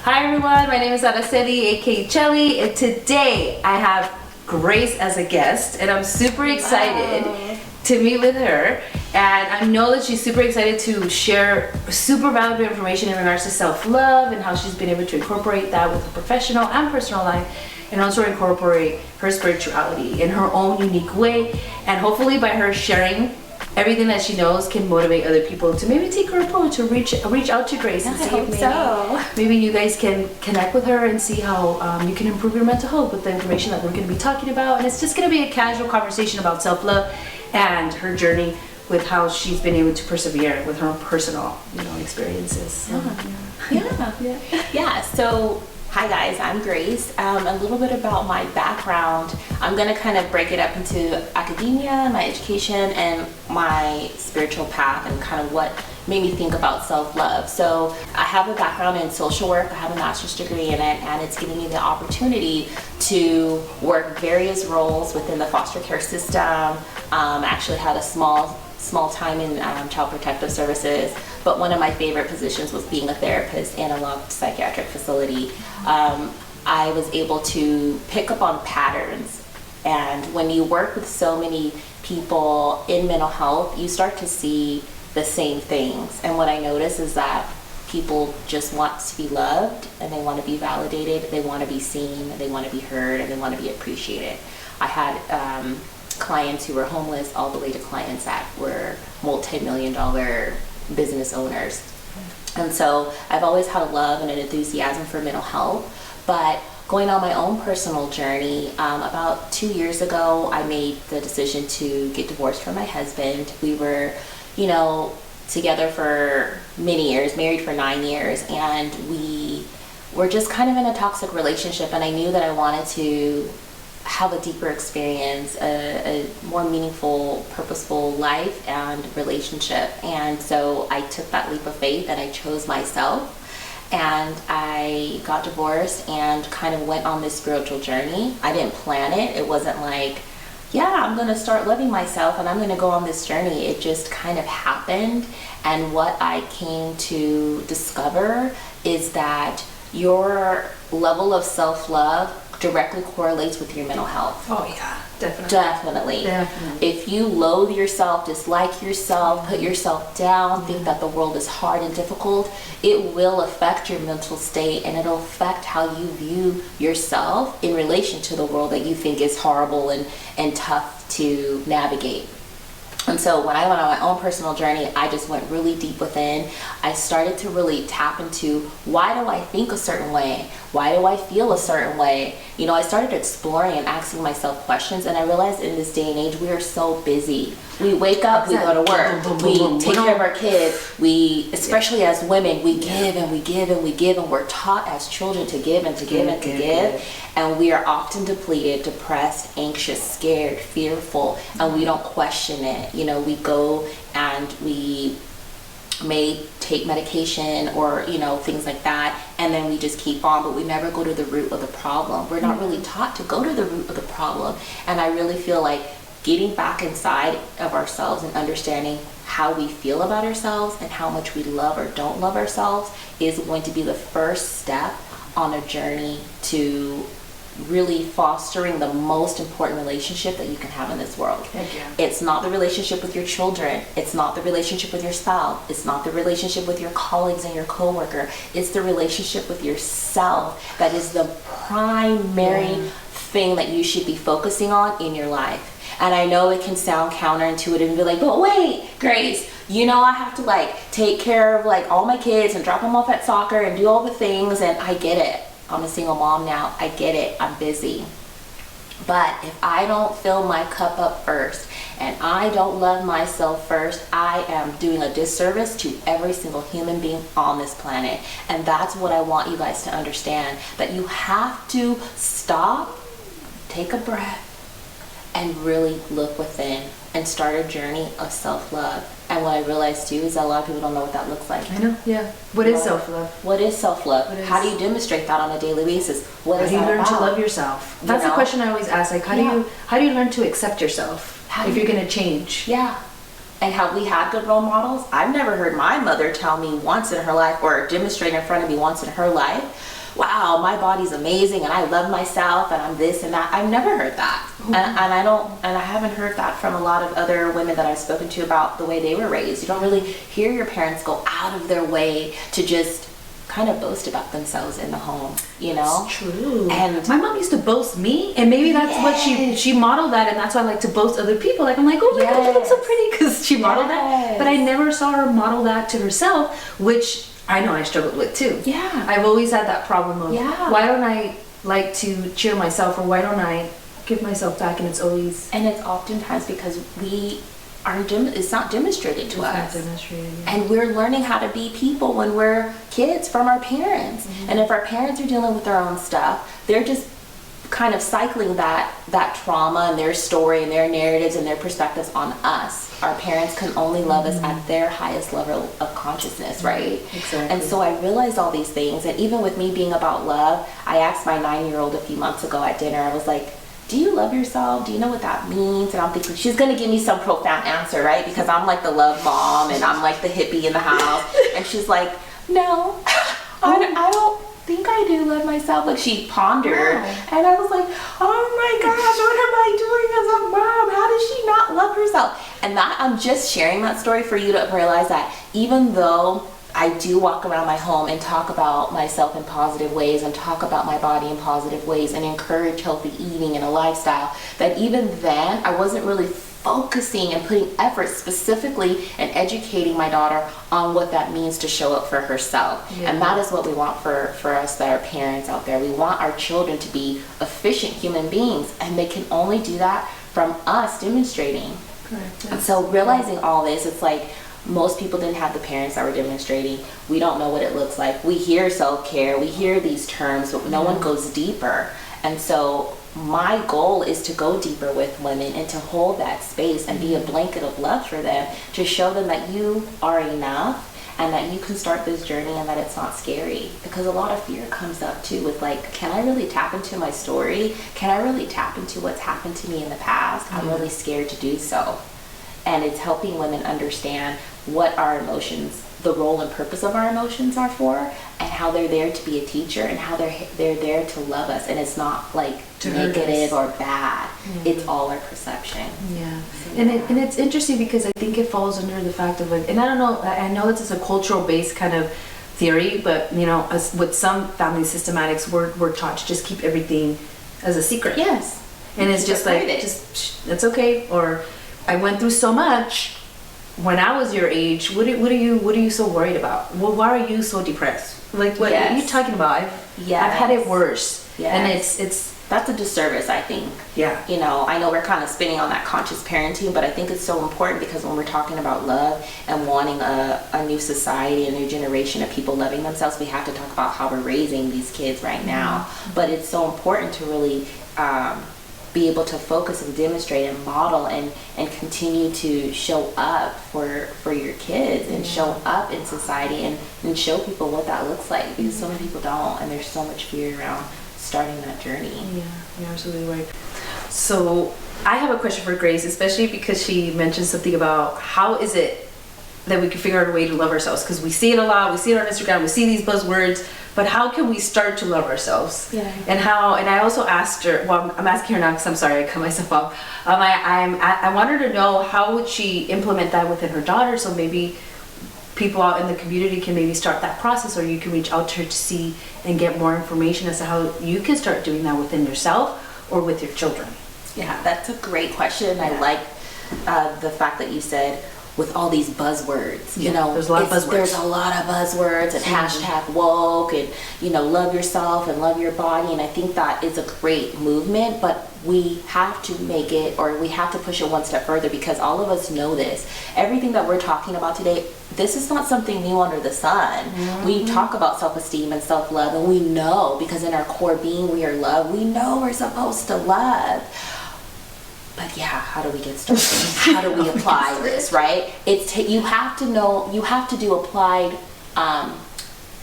Hi everyone, my name is Araceli, aka Chelly, and today I have Grace as a guest, and I'm super excited to meet with her. And I know that she's super excited to share super valuable information in regards to self-love and how she's been able to incorporate that with her professional and personal life, and also incorporate her spirituality in her own unique way. And hopefully by her sharing everything that she knows can motivate other people to maybe take her approach or reach out to Grace and see if maybe you guys can connect with her and see how you can improve your mental health with the information that we're going to be talking about. And it's just going to be a casual conversation about self-love and her journey with how she's been able to persevere with her own personal, experiences. Yeah. So hi guys, I'm Grace. A little bit about my background. I'm going to kind of break it up into academia, my education, and my spiritual path, and kind of what made me think about self-love. So I have a background in social work. I have a master's degree in it, and it's given me the opportunity to work various roles within the foster care system. I actually had a small time in child protective services, but one of my favorite positions was being a therapist in a locked psychiatric facility. I was able to pick up on patterns, and when you work with so many people in mental health, you start to see the same things. And what I notice is that people just want to be loved, and they want to be validated, they want to be seen, they want to be heard, and they want to be appreciated. I had clients who were homeless all the way to clients that were multi-million-dollar business owners. And so I've always had a love and an enthusiasm for mental health. But going on my own personal journey, about 2 years ago, I made the decision to get divorced from my husband. We were, together for many years, married for 9 years, and we were just kind of in a toxic relationship. And I knew that I wanted to have a deeper experience, a more meaningful, purposeful life and relationship. And so I took that leap of faith and I chose myself, and I got divorced and kind of went on this spiritual journey. I didn't plan it. It wasn't like, I'm going to start loving myself and I'm going to go on this journey. It just kind of happened. And what I came to discover is that your level of self-love directly correlates with your mental health. Oh yeah, definitely. If you loathe yourself, dislike yourself, put yourself down, think that the world is hard and difficult, it will affect your mental state, and it'll affect how you view yourself in relation to the world that you think is horrible and tough to navigate. And so when I went on my own personal journey, I just went really deep within. I started to really tap into, why do I think a certain way? Why do I feel a certain way? I started exploring and asking myself questions, and I realized in this day and age, we are so busy. We wake up, we go to work, we take care of our kids, especially as women, we give and we give and we give, and we're taught as children to give and to give and to give. And we are often depleted, depressed, anxious, scared, fearful, and we don't question it. We go and we may take medication or things like that, and then we just keep on, but we never go to the root of the problem. We're not really taught to go to the root of the problem. And I really feel like getting back inside of ourselves and understanding how we feel about ourselves and how much we love or don't love ourselves is going to be the first step on a journey to really fostering the most important relationship that you can have in this world. It's not the relationship with your children. It's not the relationship with your spouse. It's not the relationship with your colleagues and your coworker. It's the relationship with yourself that is the primary thing that you should be focusing on in your life. And I know it can sound counterintuitive and be like, but wait, Grace, I have to take care of all my kids and drop them off at soccer and do all the things, and I get it. I'm a single mom now. I get it. I'm busy. But if I don't fill my cup up first and I don't love myself first, I am doing a disservice to every single human being on this planet. And that's what I want you guys to understand, that you have to stop, take a breath, and really look within and start a journey of self-love. And what I realized too is that a lot of people don't know what that looks like. I know, yeah. What is self-love? What is self-love? How do you demonstrate that on a daily basis? What is that about? How do you learn to love yourself? That's the question I always ask. How do you learn to accept yourself if you're going to change? Yeah. and have we had good role models? I've never heard my mother tell me once in her life, or demonstrate in front of me once in her life, wow, my body's amazing and I love myself and I'm this and that. I've never heard that. And I haven't heard that from a lot of other women that I've spoken to about the way they were raised. You don't really hear your parents go out of their way to just kind of boast about themselves in the home, you know? It's true. And my mom used to boast me, and maybe that's what she modeled that, and that's why I like to boast other people. Like, I'm like, oh my God, you look so pretty, because she modeled that. But I never saw her model that to herself, which I know I struggled with too. Yeah. I've always had that problem of, Yeah. why don't I like to cheer myself, or why don't I give myself back? And it's always... And it's oftentimes because it's not demonstrated to us. And we're learning how to be people when we're kids from our parents. And if our parents are dealing with their own stuff, they're just kind of cycling that trauma and their story and their narratives and their perspectives on us. Our parents can only love us at their highest level of consciousness, right? Exactly. And so I realized all these things. And even with me being about love, I asked my 9-year-old a few months ago at dinner, I was like, do you love yourself? Do you know what that means? And I'm thinking she's gonna give me some profound answer, right? Because I'm like the love mom and I'm like the hippie in the house. And she's like, no, I don't think I do love myself. Like, she pondered. Wow. And I was like, oh my gosh, what am I doing as a mom? How does she not love herself? And that, I'm just sharing that story for you to realize that even though I do walk around my home and talk about myself in positive ways and talk about my body in positive ways and encourage healthy eating and a lifestyle, that even then I wasn't really focusing and putting effort specifically and educating my daughter on what that means to show up for herself. Yeah. And that is what we want for us that are parents out there. We want our children to be efficient human beings, and they can only do that from us demonstrating. Correct. And so realizing all this, it's like, most people didn't have the parents that were demonstrating. We don't know what it looks like. We hear self-care, we hear these terms, but no one goes deeper. And so my goal is to go deeper with women and to hold that space and be a blanket of love for them, to show them that you are enough and that you can start this journey and that it's not scary. Because a lot of fear comes up too with like, can I really tap into my story? Can I really tap into what's happened to me in the past? I'm really scared to do so. And it's helping women understand what our emotions, the role and purpose of our emotions are for, and how they're there to be a teacher, and how they're there to love us. And it's not like negative or bad. It's all our perception. Yeah. So, and it's interesting because I think it falls under the fact of like, and I don't know, I know it's a cultural based kind of theory, but you know, with some family systematics, we're taught to just keep everything as a secret. Yes. And it's just like, it's okay. Or I went through so much when I was your age. What are you so worried about? Well, why are you so depressed? Like, what are you talking about? I've had it worse. And it's that's a disservice, I think. Yeah. You know, I know we're kind of spinning on that conscious parenting, but I think it's so important because when we're talking about love and wanting a new society, a new generation of people loving themselves, we have to talk about how we're raising these kids right now. But it's so important to really be able to focus and demonstrate and model and continue to show up for your kids and show up in society and show people what that looks like, because so many people don't, and there's so much fear around starting that journey. Yeah, you're absolutely right. So I have a question for Grace, especially because she mentioned something about how is it that we can figure out a way to love ourselves, because we see it a lot, we see it on Instagram, we see these buzzwords, but how can we start to love ourselves? Yeah. And I also asked her, well, I'm asking her now because I'm sorry, I cut myself off. I want her to know how would she implement that within her daughter, so maybe people out in the community can maybe start that process, or you can reach out to her to see and get more information as to how you can start doing that within yourself or with your children. Yeah, that's a great question. I like the fact that you said with all these buzzwords, you know, there's a lot of buzzwords. There's a lot of buzzwords and hashtag woke and, you know, love yourself and love your body. And I think that is a great movement, but we have to make it, or we have to push it one step further, because all of us know this. Everything that we're talking about today, this is not something new under the sun. We talk about self-esteem and self-love, and we know, because in our core being we are love, we know we're supposed to love. But yeah, how do we get started? How do we apply this, right? You have to know, you have to do applied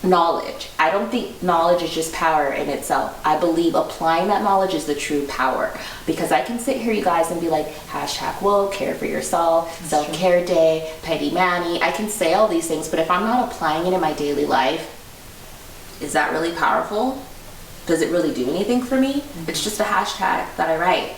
knowledge. I don't think knowledge is just power in itself. I believe applying that knowledge is the true power, because I can sit here, you guys, and be like, hashtag woke, care for yourself, self-care day, petty manny. I can say all these things, but if I'm not applying it in my daily life, is that really powerful? Does it really do anything for me? It's just a hashtag that I write.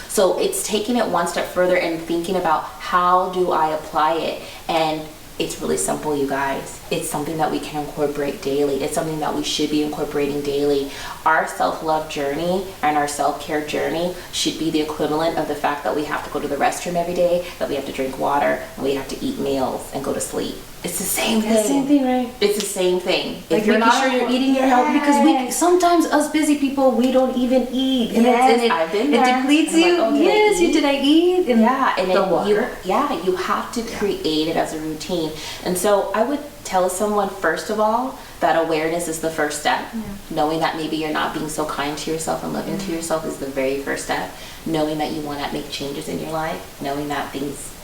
So it's taking it one step further and thinking about, how do I apply it? And it's really simple, you guys. It's something that we can incorporate daily. It's something that we should be incorporating daily. Our self-love journey and our self-care journey should be the equivalent of the fact that we have to go to the restroom every day, that we have to drink water, and we have to eat meals and go to sleep. It's the same thing. It's the same thing, right? It's the same thing. Like making sure you're eating your health, because we sometimes, us busy people, we don't even eat, and I've been there. It depletes you. Like, oh, Did I eat? And and the water. you have to create it as a routine. And so I would tell someone, first of all, that awareness is the first step. Knowing that maybe you're not being so kind to yourself and loving to yourself is the very first step. Knowing that you want to make changes in your life, knowing that things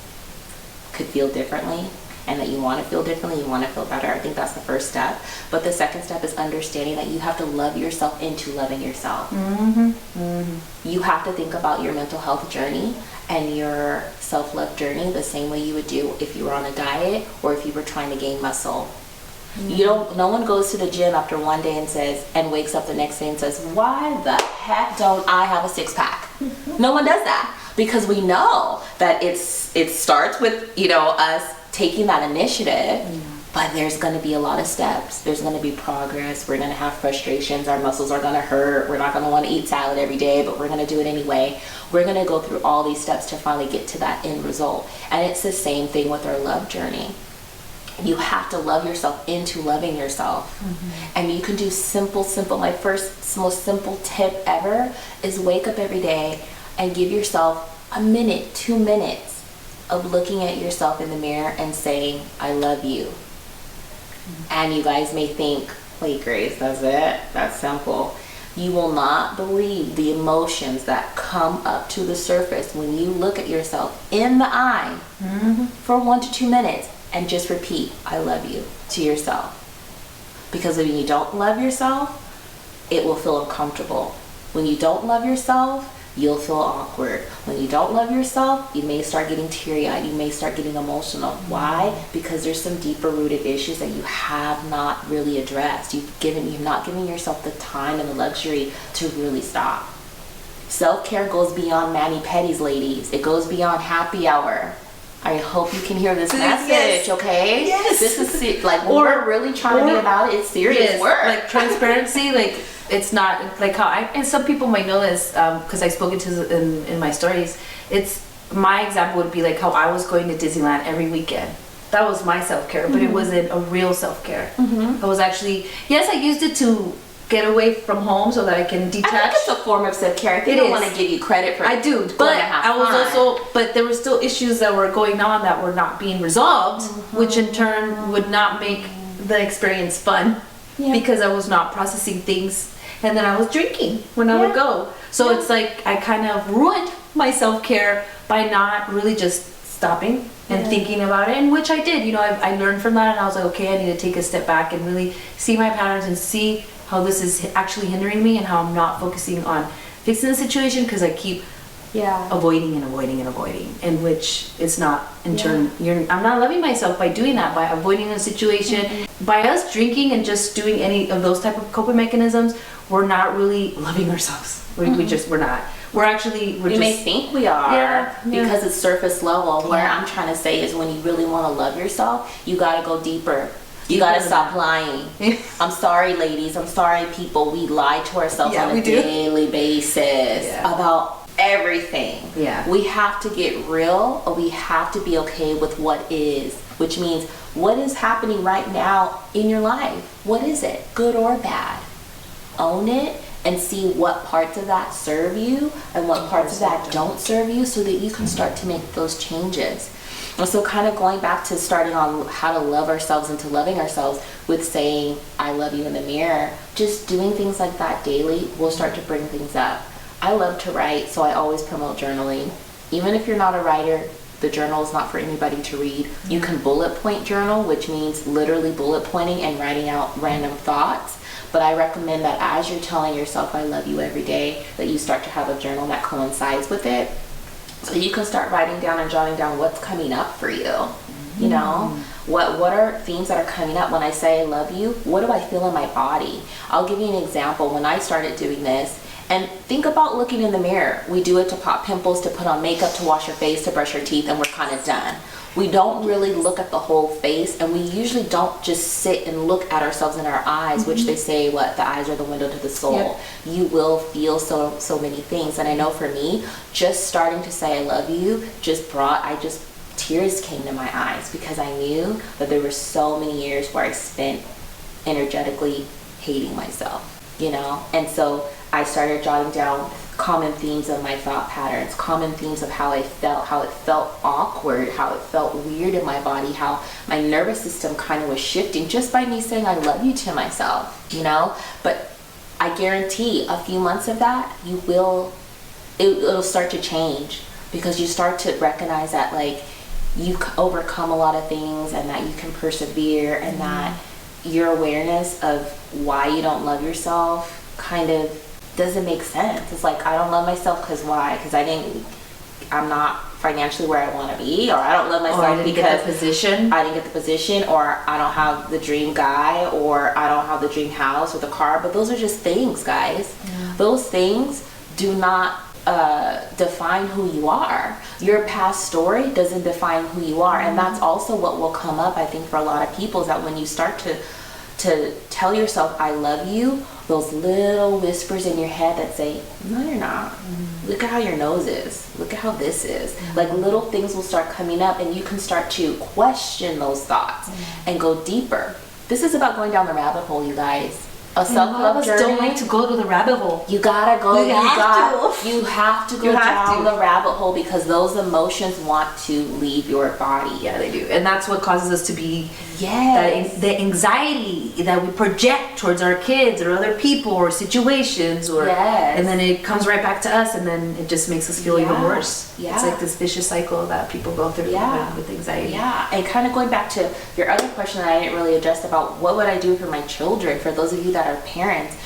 could feel differently, and that you want to feel differently, you want to feel better. I think that's the first step. But the second step is understanding that you have to love yourself into loving yourself. You have to think about your mental health journey and your self-love journey the same way you would do if you were on a diet or if you were trying to gain muscle. No one goes to the gym after one day and wakes up the next day and says, why the heck don't I have a six-pack? No one does that, because we know that it starts with, us taking that initiative. But there's going to be a lot of steps. There's going to be progress. We're going to have frustrations. Our muscles are going to hurt. We're not going to want to eat salad every day, but we're going to do it anyway. We're going to go through all these steps to finally get to that end result. And it's the same thing with our love journey. You have to love yourself into loving yourself. And you can do simple. My first, most simple tip ever is wake up every day and give yourself a minute, 2 minutes of looking at yourself in the mirror and saying, I love you. And you guys may think, wait, Grace, that's it? That's simple. You will not believe the emotions that come up to the surface when you look at yourself in the eye for 1 to 2 minutes and just repeat, I love you, to yourself. Because when you don't love yourself, it will feel uncomfortable. When you don't love yourself, you'll feel awkward. When you don't love yourself, you may start getting teary-eyed. You may start getting emotional. Why? Because there's some deeper rooted issues that you have not really addressed. You're not giving yourself the time and the luxury to really stop. Self-care goes beyond mani-pedis, ladies. It goes beyond happy hour. I hope you can hear this message, okay? Yes. This is like, when we're really trying to be about it, it's serious work. Like transparency, like it's not like how and some people might know this because I've spoken to in my stories. It's my example would be like how I was going to Disneyland every weekend. That was my self-care, but it wasn't a real self-care. I was actually, yes, I used it to get away from home so that I can detach. I think it's a form of self-care. I think I want to give you credit for it. I do, but I was also, but there were still issues that were going on that were not being resolved, which in turn would not make the experience fun because I was not processing things. And then I was drinking when I would go. So it's like I kind of ruined my self-care by not really just stopping and thinking about it, and which I did. I learned from that, and I was like, okay, I need to take a step back and really see my patterns and see how this is actually hindering me and how I'm not focusing on fixing the situation because I keep avoiding, in which it's not in turn I'm not loving myself by doing that, by avoiding the situation. By us drinking and just doing any of those type of coping mechanisms, we're not really loving ourselves. We're not. You may think we are because it's surface level. Where I'm trying to say is when you really want to love yourself, you got to go deeper. You gotta stop lying. I'm sorry, ladies. I'm sorry, people. We lie to ourselves on a daily basis about everything. We have to get real, or we have to be okay with what is, which means what is happening right now in your life. What is it, good or bad? Own it and see what parts of that serve you and what parts of that don't serve you, so that you can start to make those changes. And so kind of going back to starting on how to love ourselves into loving ourselves with saying, I love you in the mirror, just doing things like that daily will start to bring things up. I love to write, so I always promote journaling. Even if you're not a writer, The journal is not for anybody to read. You can bullet point journal, which means literally bullet pointing and writing out random thoughts. But I recommend that as you're telling yourself I love you every day, that you start to have a journal that coincides with it. So you can start writing down and jotting down what's coming up for you. You know, what are themes that are coming up when I say I love you? What do I feel in my body? I'll give you an example. When I started doing this, and think about looking in the mirror. We do it to pop pimples, to put on makeup, to wash your face, to brush your teeth, and we're kind of done. We don't really look at the whole face, and we usually don't just sit and look at ourselves in our eyes, which they say, what, the eyes are the window to the soul. Yep. You will feel so many things. And I know for me, just starting to say I love you tears came to my eyes, because I knew that there were so many years where I spent energetically hating myself, you know? And so I started jotting down common themes of my thought patterns, common themes of how it felt awkward, how it felt weird in my body, how my nervous system kind of was shifting just by me saying I love you to myself, you know? But I guarantee a few months of that, it'll start to change, because you start to recognize that, like, you overcome a lot of things, and that you can persevere, and that your awareness of why you don't love yourself kind of doesn't make sense. It's like, I don't love myself because why? Because I'm not financially where I want to be, or I don't love myself I didn't get the position, or I don't have the dream guy, or I don't have the dream house or the car. But those are just things, guys. Those things do not define who you are. Your past story doesn't define who you are. And that's also what will come up, I think, for a lot of people, is that when you start to tell yourself I love you, those little whispers in your head that say, no, you're not. Look at how your nose is. Look at how this is. Like, little things will start coming up, and you can start to question those thoughts and go deeper. This is about going down the rabbit hole, you guys. A self-love journey. Don't like to go to the rabbit hole. You gotta go. You have to go down the the rabbit hole, because those emotions want to leave your body. Yeah, they do. And that's what causes us to be, the anxiety that we project towards our kids or other people or situations, and then it comes right back to us, and then it just makes us feel even worse. It's like this vicious cycle that people go through with anxiety. And kind of going back to your other question that I didn't really address about what would I do for my children, for those of you that are parents,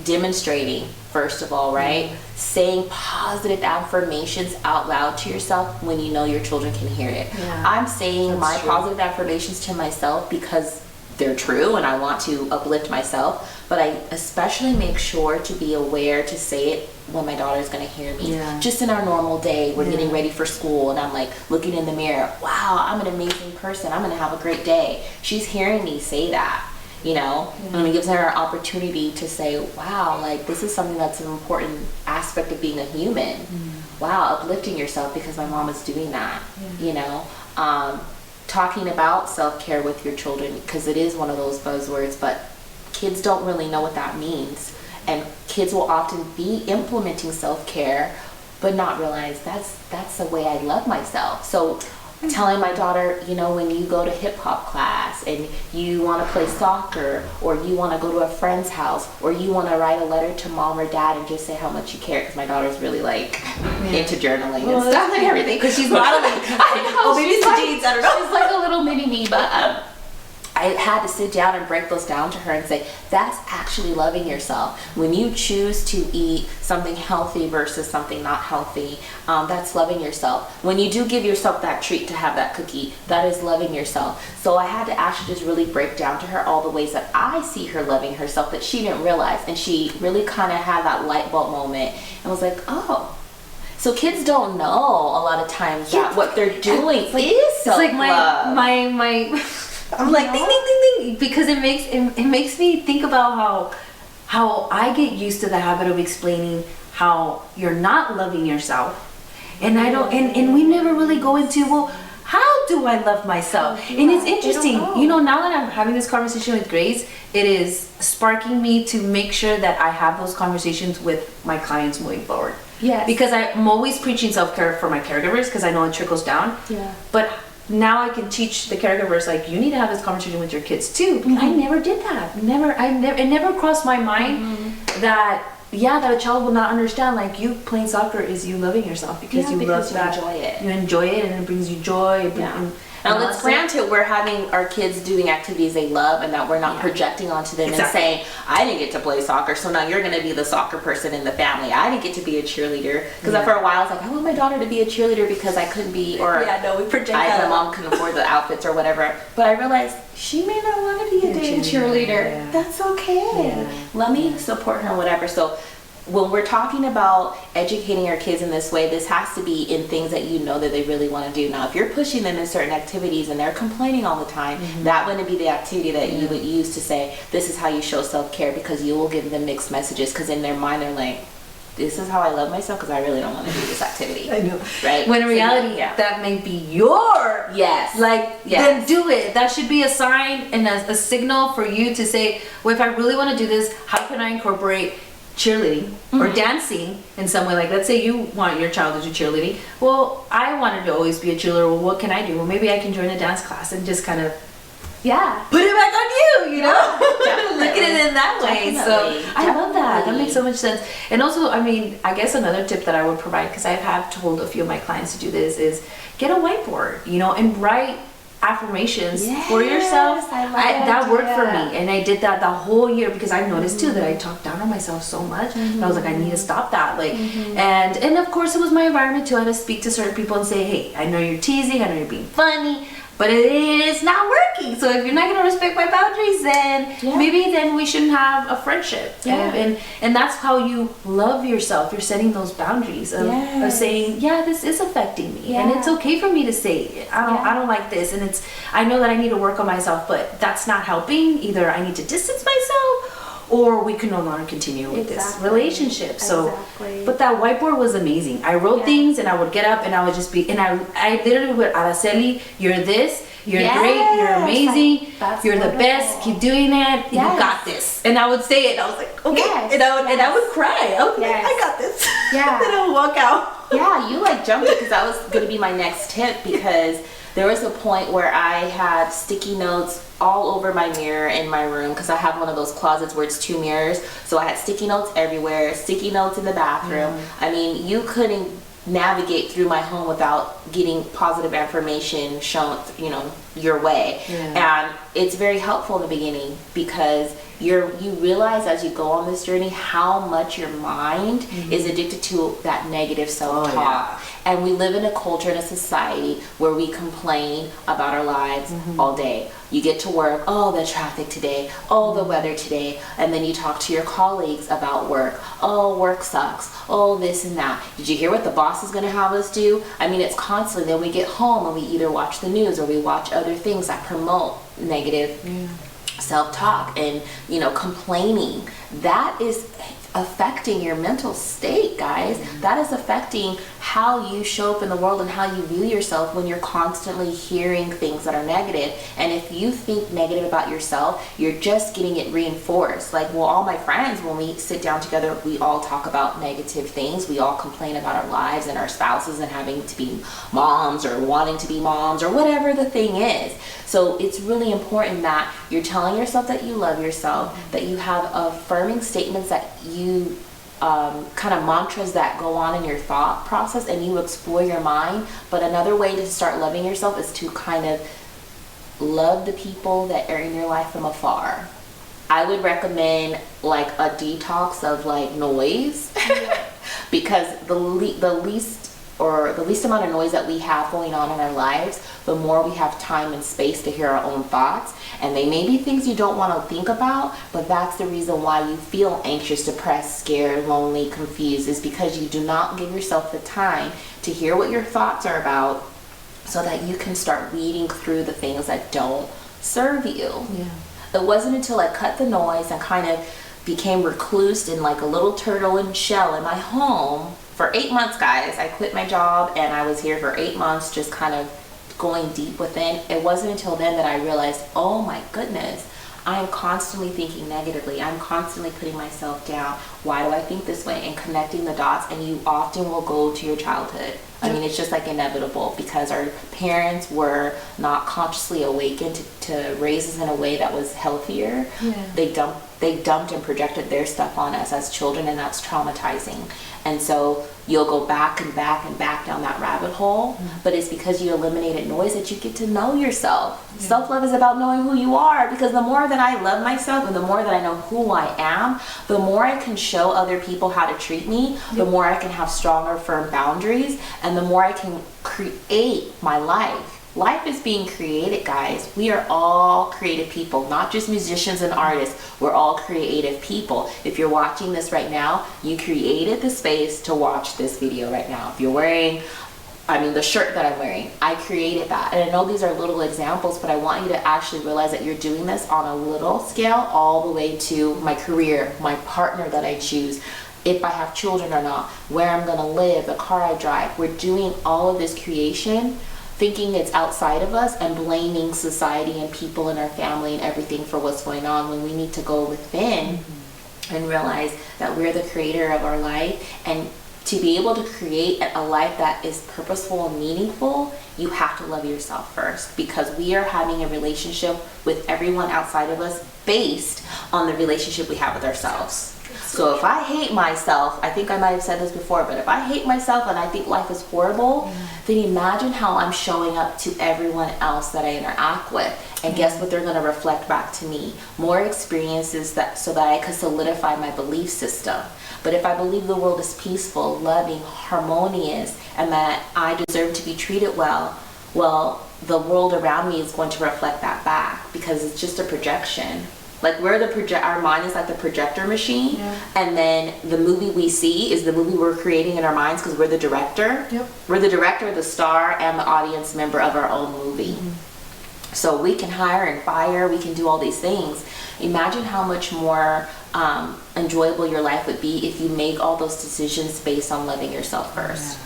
demonstrating, first of all, right? Saying positive affirmations out loud to yourself when you know your children can hear it. I'm saying my positive affirmations to myself because they're true and I want to uplift myself, but I especially make sure to be aware to say it when my daughter's going to hear me. Just in our normal day, we're getting ready for school, and I'm like looking in the mirror, wow, I'm an amazing person, I'm going to have a great day. She's hearing me say that. You know, and it gives her an opportunity to say, wow, like, this is something that's an important aspect of being a human. Wow, uplifting yourself because my mom is doing that. You know, talking about self-care with your children, because it is one of those buzzwords, but kids don't really know what that means. And kids will often be implementing self-care, but not realize that's the way I love myself. So telling my daughter, you know, when you go to hip hop class and you want to play soccer, or you want to go to a friend's house, or you want to write a letter to mom or dad and just say how much you care, because my daughter's really like into journaling and stuff and everything, because she's modeling. Maybe it's the jeans, I don't know. She's like a little mini me, but I had to sit down and break those down to her and say, that's actually loving yourself. When you choose to eat something healthy versus something not healthy, that's loving yourself. When you do give yourself that treat to have that cookie, that is loving yourself. So I had to actually just really break down to her all the ways that I see her loving herself that she didn't realize. And she really kind of had that light bulb moment and was like, oh. So kids don't know a lot of times that what they're doing is self-love. It's like my I'm like ding ding ding ding, because it makes me think about how I get used to the habit of explaining how you're not loving yourself, and I don't, and we never really go into, well, how do I love myself? And it's interesting, you know, now that I'm having this conversation with Grace, it is sparking me to make sure that I have those conversations with my clients moving forward. Because I'm always preaching self-care for my caregivers, because I know it trickles down. But now I can teach the caregivers, like, you need to have this conversation with your kids too. I never did that. It never crossed my mind that that a child will not understand, like, you playing soccer is you loving yourself because you love that. Enjoy it. You enjoy it, and it brings you joy. Now let's granted, we're having our kids doing activities they love, and that we're not projecting onto them and saying, I didn't get to play soccer, so now you're going to be the soccer person in the family. I didn't get to be a cheerleader. Because for a while I was like, I want my daughter to be a cheerleader because I couldn't be, or we project my mom couldn't afford the outfits or whatever. But I realized she may not want to be a dang cheerleader. Yeah. That's okay. Yeah. Let me support her and whatever. So when we're talking about educating our kids in this way, this has to be in things that you know that they really want to do. Now, if you're pushing them in certain activities and they're complaining all the time, that wouldn't be the activity that you would use to say, this is how you show self-care, because you will give them mixed messages, because in their mind they're like, this is how I love myself because I really don't want to do this activity. I know. Right? When in reality, that may be your... Then do it. That should be a sign and a signal for you to say, well, if I really want to do this, how can I incorporate cheerleading or dancing in some way? Like, let's say you want your child to do cheerleading. Well, I wanted to always be a cheerleader. Well, what can I do? Well, maybe I can join a dance class and just kind of put it back on you know? Look at it in that way. So I love that. That makes so much sense. And also, I mean, I guess another tip that I would provide, because I have told a few of my clients to do this, is get a whiteboard, and write affirmations for yourself. That worked for me, and I did that the whole year, because I noticed too that I talked down on myself so much, and I was like, I need to stop that. Like, and of course it was my environment too. I had to speak to certain people and say, hey, I know you're teasing, I know you're being funny, but it's not working. So if you're not going to respect my boundaries, then maybe then we shouldn't have a friendship. And that's how you love yourself. You're setting those boundaries of saying, this is affecting me, and it's okay for me to say, I don't like this, and I know that I need to work on myself, but that's not helping. Either I need to distance myself, or we can no longer continue with this relationship. So, but that whiteboard was amazing. I wrote things, and I would get up and I would just be, and I literally would, Araceli, you're this, you're great, you're amazing, you're the best, keep doing it, you got this. And I would say it, I was like, okay, and I would cry. I would be like, I got this. Then I would walk out. You like jumped it, because that was going to be my next tip, because there was a point where I had sticky notes all over my mirror in my room, because I have one of those closets where it's 2 mirrors. So I had sticky notes everywhere, sticky notes in the bathroom. I mean, you couldn't navigate through my home without getting positive affirmation shown, your way. And it's very helpful in the beginning, because you realize as you go on this journey how much your mind is addicted to that negative self-talk. And we live in a culture and a society where we complain about our lives all day. You get to work, oh, the traffic today, oh, the weather today, and then you talk to your colleagues about work. Oh, work sucks. Oh, this and that. Did you hear what the boss is going to have us do? I mean, it's constantly. Then we get home and we either watch the news or we watch other things that promote negative self-talk and complaining. That is affecting your mental state, guys. That is affecting how you show up in the world and how you view yourself when you're constantly hearing things that are negative. And if you think negative about yourself, you're just getting it reinforced. Like, well, all my friends, when we sit down together, we all talk about negative things. We all complain about our lives and our spouses and having to be moms or wanting to be moms or whatever the thing is. So it's really important that you're telling yourself that you love yourself, that you have affirming statements, that you kind of mantras that go on in your thought process, and you explore your mind. But another way to start loving yourself is to kind of love the people that are in your life from afar. I would recommend like a detox of like noise because the least amount of noise that we have going on in our lives, the more we have time and space to hear our own thoughts. And they may be things you don't want to think about, but that's the reason why you feel anxious, depressed, scared, lonely, confused, is because you do not give yourself the time to hear what your thoughts are about, so that you can start weeding through the things that don't serve you. It wasn't until I cut the noise and kind of became recluse in like a little turtle in shell in my home for 8 months, guys. I quit my job and I was here for 8 months, just kind of going deep within. It wasn't until then that I realized, oh my goodness, I'm constantly thinking negatively. I'm constantly putting myself down. Why do I think this way? And connecting the dots. And you often will go to your childhood. I mean, it's just like inevitable because our parents were not consciously awakened to raise us in a way that was healthier. They dumped and projected their stuff on us as children, and that's traumatizing. And so you'll go back and back and back down that rabbit hole, but it's because you eliminated noise that you get to know yourself. Self-love is about knowing who you are, because the more that I love myself and the more that I know who I am, the more I can show other people how to treat me, the more I can have stronger, firm boundaries, and the more I can create my life. Life is being created, guys. We are all creative people, not just musicians and artists. We're all creative people. If you're watching this right now, you created the space to watch this video right now. If you're wearing, the shirt that I'm wearing, I created that. And I know these are little examples, but I want you to actually realize that you're doing this on a little scale all the way to my career, my partner that I choose, if I have children or not, where I'm gonna live, the car I drive. We're doing all of this creation thinking it's outside of us and blaming society and people in our family and everything for what's going on, when we need to go within and realize that we're the creator of our life. And to be able to create a life that is purposeful and meaningful, you have to love yourself first, because we are having a relationship with everyone outside of us based on the relationship we have with ourselves. So if I hate myself, I think I might have said this before, but if I hate myself and I think life is horrible, then imagine how I'm showing up to everyone else that I interact with. And guess what they're going to reflect back to me? More experiences so that I could solidify my belief system. But if I believe the world is peaceful, loving, harmonious, and that I deserve to be treated well, the world around me is going to reflect that back, because it's just a projection. Like our mind is like the projector machine, and then the movie we see is the movie we're creating in our minds, because we're the director. We're the director, the star, and the audience member of our own movie. So we can hire and fire, we can do all these things. Imagine how much more enjoyable your life would be if you make all those decisions based on loving yourself first.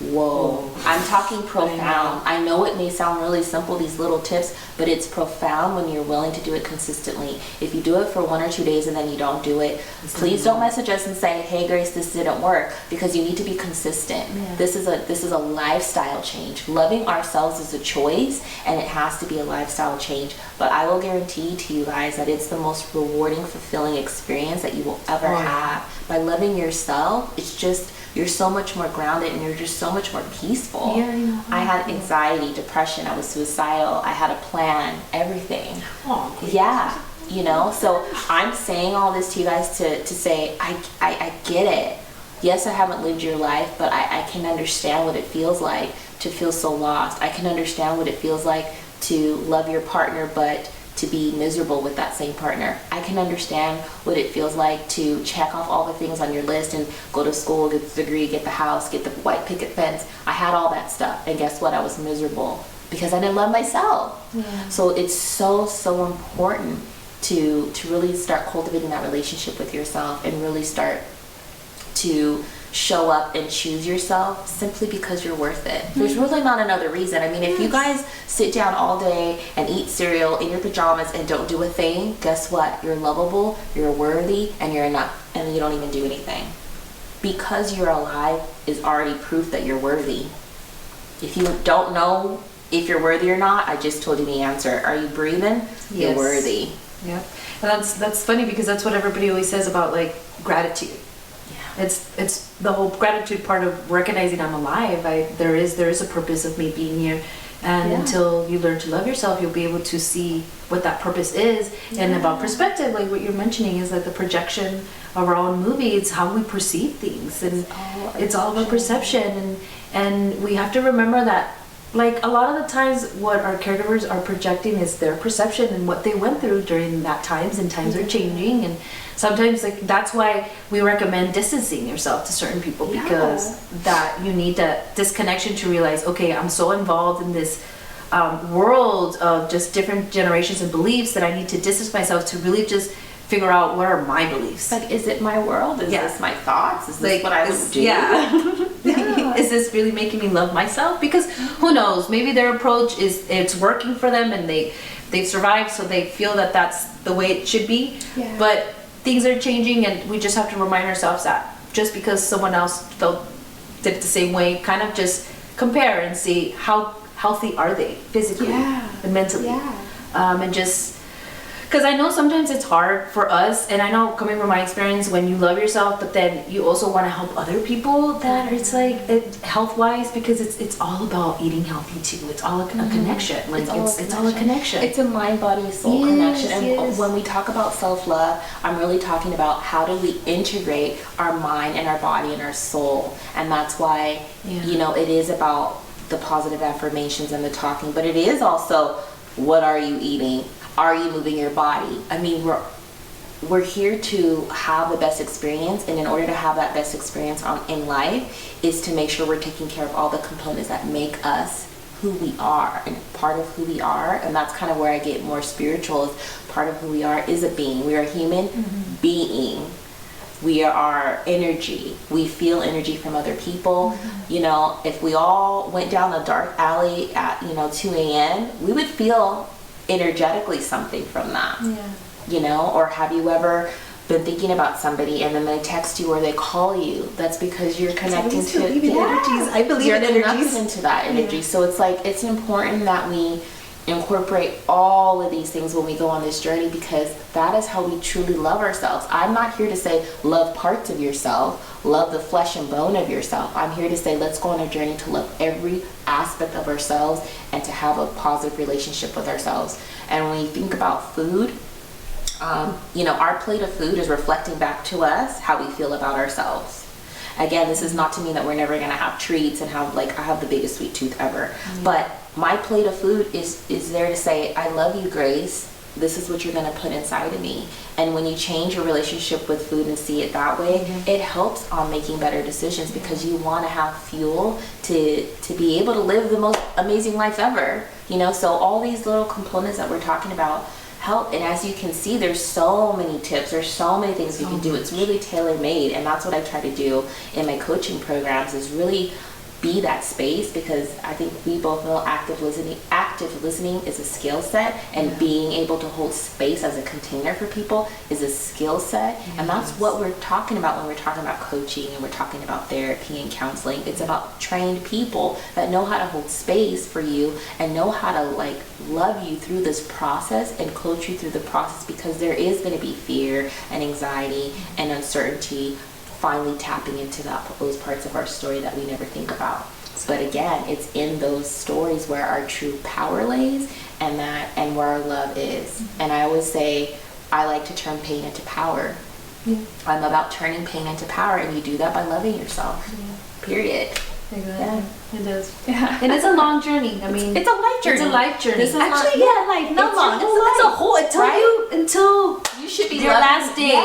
Whoa. I'm talking profound. I know it may sound really simple, these little tips, but it's profound when you're willing to do it consistently. If you do it for 1 or 2 days and then you don't do it, please don't message us and say, hey Grace, this didn't work, because you need to be consistent. This is a lifestyle change. Loving ourselves is a choice, and it has to be a lifestyle change. But I will guarantee to you guys that it's the most rewarding, fulfilling experience that you will ever have. By loving yourself, it's just, you're so much more grounded and you're just so much more peaceful. I had anxiety, depression, I was suicidal, I had a plan, everything. So I'm saying all this to you guys to say, I get it. Yes, I haven't lived your life, but I can understand what it feels like to feel so lost. I can understand what it feels like to love your partner, but to be miserable with that same partner. I can understand what it feels like to check off all the things on your list and go to school, get the degree, get the house, get the white picket fence. I had all that stuff, and guess what? I was miserable because I didn't love myself. So it's so important to really start cultivating that relationship with yourself and really start to show up and choose yourself simply because you're worth it. There's really not another reason. I mean, if you guys sit down all day and eat cereal in your pajamas and don't do a thing, guess what? You're lovable, you're worthy, and you're enough, and you don't even do anything. Because you're alive is already proof that you're worthy. If you don't know if you're worthy or not, I just told you the answer. Are you breathing? You're worthy. And that's funny, because that's what everybody always says about like gratitude. It's the whole gratitude part of recognizing I'm alive. There is a purpose of me being here, and until you learn to love yourself, you'll be able to see what that purpose is. And about perspective, like what you're mentioning, is like the projection of our own movie. It's how we perceive things, and it's all about perception. And we have to remember that, like, a lot of the times what our caregivers are projecting is their perception and what they went through during that times, and times are changing, and sometimes, like, that's why we recommend distancing yourself to certain people, because that you need that disconnection to realize, okay, I'm so involved in this world of just different generations and beliefs that I need to distance myself to really just figure out what are my beliefs. Like, is it my world? Is this my thoughts? Is this what I would do? Is this really making me love myself? Because who knows, maybe their approach is, it's working for them, and they've survived, so they feel that that's the way it should be. But things are changing, and we just have to remind ourselves that just because someone else felt did it the same way, kind of just compare and see how healthy are they physically and mentally. And just because I know sometimes it's hard for us, and I know coming from my experience, when you love yourself but then you also want to help other people, that it's like health-wise, because it's all about eating healthy too. It's all a connection. Like it's all a connection. It's a mind, body, soul connection. And when we talk about self-love, I'm really talking about how do we integrate our mind and our body and our soul. And that's why you know, it is about the positive affirmations and the talking, but it is also, what are you eating? Are you moving your body? I mean, we're here to have the best experience, and in order to have that best experience in life is to make sure we're taking care of all the components that make us who we are, and part of who we are. And that's kind of where I get more spiritual, is part of who we are is a being. We are a human being. We are energy. We feel energy from other people. You know, if we all went down a dark alley at 2 a.m., we would feel energetically something from that. You know, or have you ever been thinking about somebody and then they text you or they call you? That's because you're connecting to energies. I believe you're in energies. connected into that energy. So it's like, it's important that we incorporate all of these things when we go on this journey, because that is how we truly love ourselves. I'm not here to say love parts of yourself, love the flesh and bone of yourself. I'm here to say, let's go on a journey to love every aspect of ourselves and to have a positive relationship with ourselves. And when you think about food, you know, our plate of food is reflecting back to us how we feel about ourselves. Again, this is not to mean that we're never going to have treats and have, like, I have the biggest sweet tooth ever. But my plate of food is there to say, I love you, Grace. This is what you're going to put inside of me. And when you change your relationship with food and see it that way, it helps on making better decisions, because you want to have fuel to be able to live the most amazing life ever. You know, so all these little components that we're talking about help. And as you can see, there's so many tips, there's so many things you can do. It's really tailor-made, and that's what I try to do in my coaching programs, is really be that space, because I think we both know active listening is a skill set, and being able to hold space as a container for people is a skill set. And that's what we're talking about when we're talking about coaching and we're talking about therapy and counseling. It's about trained people that know how to hold space for you and know how to, like, love you through this process and coach you through the process, because there is going to be fear and anxiety and uncertainty, finally tapping into those parts of our story that we never think about. But again, it's in those stories where our true power lays, and where our love is. And I always say, I like to turn pain into power. I'm about turning pain into power, and you do that by loving yourself. Period. Exactly. It does. And it's a long journey. I mean, it's a life journey. It's a life journey. This is actually life. Not long. It's a whole until you should be your last day